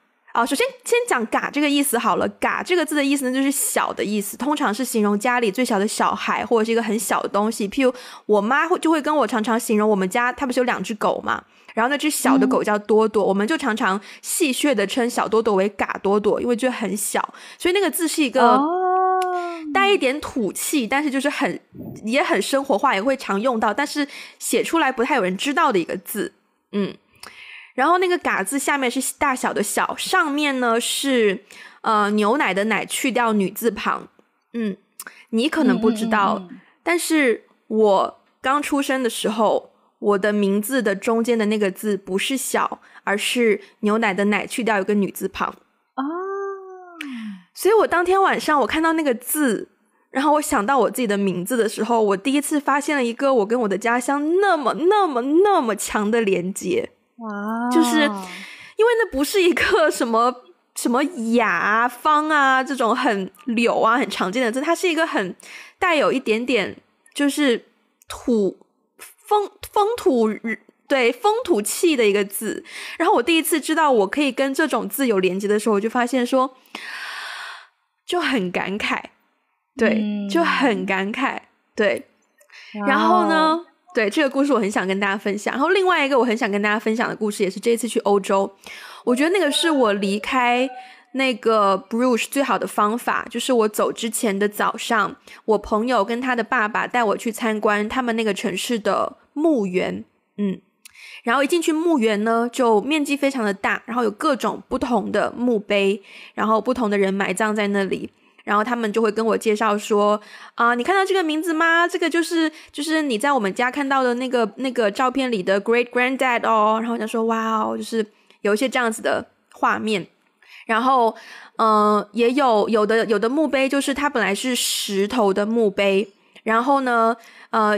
首先讲嘎这个意思好了。嘎这个字的意思呢，就是小的意思，通常是形容家里最小的小孩或者是一个很小的东西。譬如我妈就会跟我常常形容我们家她不是有2只狗嘛，然后那只小的狗叫多多，我们就常常戏谑的称小多多为嘎多多，因为就很小，所以那个字是一个带一点土气，但是就是也很生活化，也会常用到，但是写出来不太有人知道的一个字。然后那个嘎字下面是大小的小，上面呢是牛奶的奶去掉女字旁。你可能不知道，但是我刚出生的时候，我的名字的中间的那个字不是小，而是牛奶的奶去掉一个女字旁。所以我当天晚上我看到那个字，然后我想到我自己的名字的时候，我第一次发现了一个我跟我的家乡那么强的连接。就是因为那不是一个什么雅啊方啊这种很柳啊很常见的字，它是一个很带有一点点就是风土气的一个字。然后我第一次知道我可以跟这种字有连接的时候，我就发现说就很感慨。对，就很感慨。对，然后呢对，这个故事我很想跟大家分享。然后另外一个我很想跟大家分享的故事，也是这一次去欧洲，我觉得那个是我离开那个 Bruges 最好的方法，就是我走之前的早上，我朋友跟他的爸爸带我去参观他们那个城市的墓园。然后一进去墓园呢，就面积非常的大，然后有各种不同的墓碑，然后不同的人埋葬在那里。然后他们就会跟我介绍说你看到这个名字吗？这个就是你在我们家看到的那个照片里的 great granddad 然后我想说哇就是有一些这样子的画面。然后也有的墓碑就是它本来是石头的墓碑，然后呢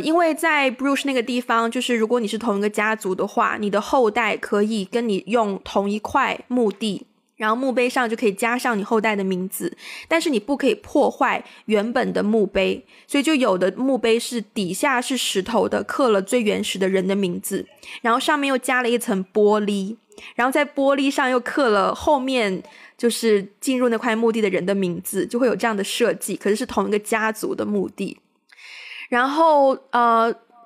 因为在 Bruges 那个地方，就是如果你是同一个家族的话，你的后代可以跟你用同一块墓地，然后墓碑上就可以加上你后代的名字，但是你不可以破坏原本的墓碑，所以就有的墓碑是底下是石头的，刻了最原始的人的名字，然后上面又加了一层玻璃，然后在玻璃上又刻了后面就是进入那块墓地的人的名字，就会有这样的设计，可是是同一个家族的墓地。然后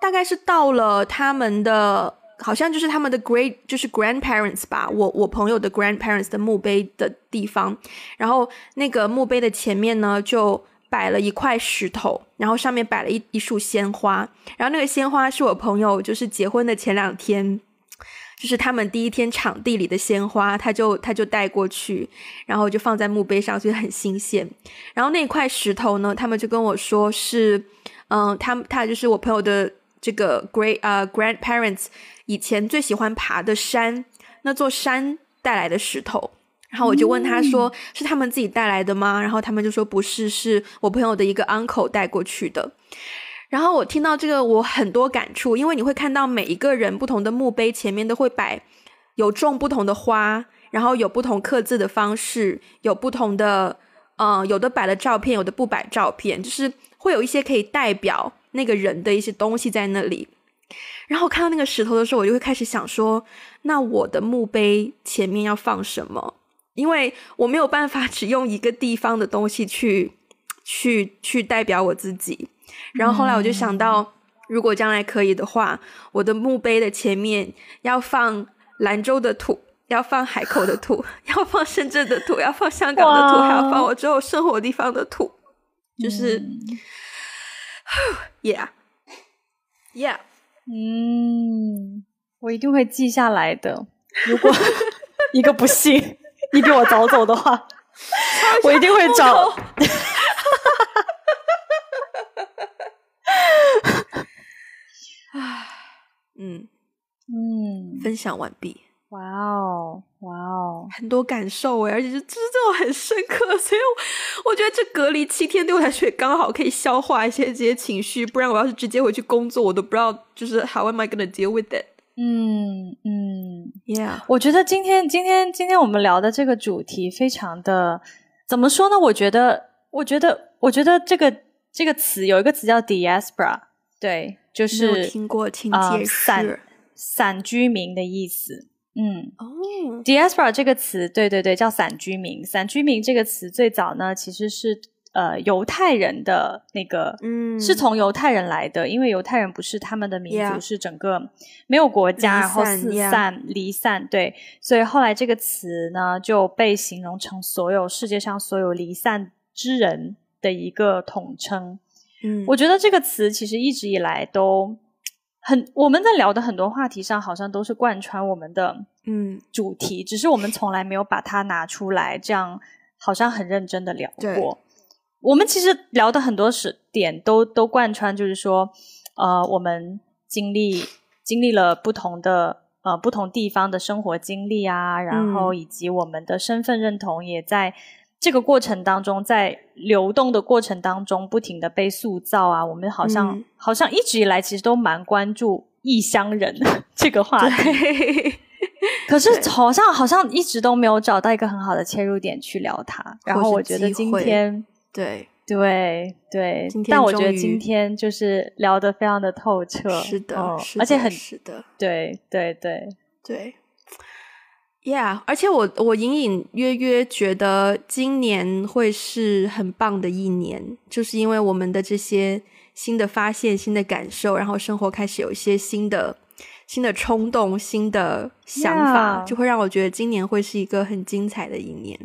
大概是到了他们的好像就是他们的就是 grandparents 吧，我朋友的 grandparents 的墓碑的地方，然后那个墓碑的前面呢就摆了一块石头，然后上面摆了一束鲜花，然后那个鲜花是我朋友就是结婚的前2天，就是他们第一天场地里的鲜花，他就带过去，然后就放在墓碑上，所以很新鲜。然后那块石头呢，他们就跟我说是他就是我朋友的这个grandparents 以前最喜欢爬的山，那座山带来的石头。然后我就问他说是他们自己带来的吗？然后他们就说不是，是我朋友的一个 uncle 带过去的。然后我听到这个我很多感触，因为你会看到每一个人不同的墓碑前面都会摆有种不同的花，然后有不同刻字的方式，有不同的有的摆了照片，有的不摆照片，就是会有一些可以代表那个人的一些东西在那里。然后我看到那个石头的时候，我就会开始想说，那我的墓碑前面要放什么？因为我没有办法只用一个地方的东西去代表我自己。然后后来我就想到，如果将来可以的话，我的墓碑的前面要放兰州的土，要放海口的土，要放深圳的土，要放香港的土，还要放我之后生活地方的土，就是yeah 我一定会记下来的。如果一个不幸你比我早走的话，我一定会找分享完毕。哇哦，很多感受而且这种很深刻，所以我觉得这隔离7天对我来说也刚好可以消化一些这些情绪，不然我要是直接回去工作，我都不知道就是 how am I gonna deal with it。Yeah， 我觉得今天我们聊的这个主题非常的怎么说呢？我觉得这个词有一个词叫 diaspora， 对，就是没有听过，请解释。散居民的意思。diaspora 这个词，对对对，叫散居民。散居民这个词最早呢，其实是犹太人的那个，是从犹太人来的，因为犹太人不是他们的民族，是整个没有国家，然后四散离散，对，所以后来这个词呢就被形容成世界上所有离散之人的一个统称。我觉得这个词其实一直以来都我们在聊的很多话题上好像都是贯穿我们的主题，只是我们从来没有把它拿出来，这样好像很认真的聊过。我们其实聊的很多点都贯穿，就是说我们经历了不同地方的生活经历啊，然后以及我们的身份认同也在这个过程当中，在流动的过程当中不停的被塑造啊。我们好像一直以来其实都蛮关注异乡人这个话题，可是好像一直都没有找到一个很好的切入点去聊它。然后我觉得今天对，但我觉得今天就是聊得非常的透彻，是的，而且是的，对Yeah， 而且我隐隐约约觉得今年会是很棒的一年，就是因为我们的这些新的发现、新的感受，然后生活开始有一些新的冲动、新的想法，就会让我觉得今年会是一个很精彩的一年。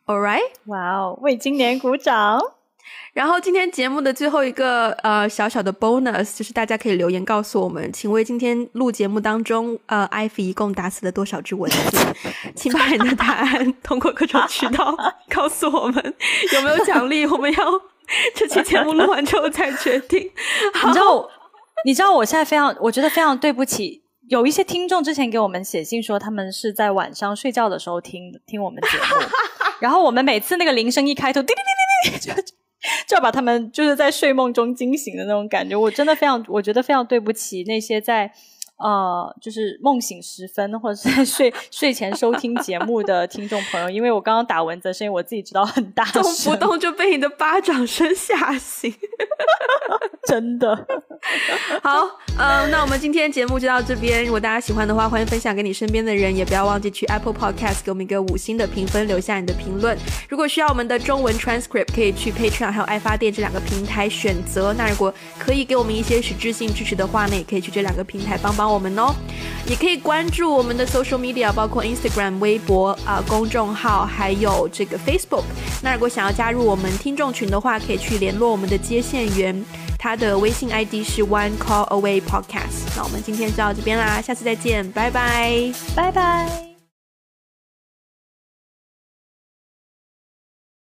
All right， 哇哦，为今年鼓掌。然后今天节目的最后一个小小的 bonus 就是大家可以留言告诉我们，请为今天录节目当中Ivy 一共打死了多少只蚊子，请把你的答案通过各种渠道告诉我们，有没有奖励我们要这期节目录完之后再决定。你知道我现在我觉得非常对不起，有一些听众之前给我们写信说他们是在晚上睡觉的时候听我们节目然后我们每次那个铃声一开头滴滴滴滴就要把他们就是在睡梦中惊醒的那种感觉。我觉得非常对不起那些在就是梦醒时分或者是在睡前收听节目的听众朋友，因为我刚刚打蚊子的声音我自己知道很大声，动不动就被你的巴掌声吓醒真的好那我们今天节目就到这边，如果大家喜欢的话欢迎分享给你身边的人，也不要忘记去 Apple Podcast 给我们一个5星的评分，留下你的评论。如果需要我们的中文 transcript 可以去 Patreon 还有爱发电这2个平台选择，那如果可以给我们一些实质性支持的话呢，也可以去这2个平台帮我们哦。也可以关注我们的 social media， 包括 Instagram 微博公众号还有这个 Facebook。 那如果想要加入我们听众群的话，可以去联络我们的接线员，他的微信 ID 是 One Call Away Podcast。 那我们今天就到这边啦，下次再见，拜拜。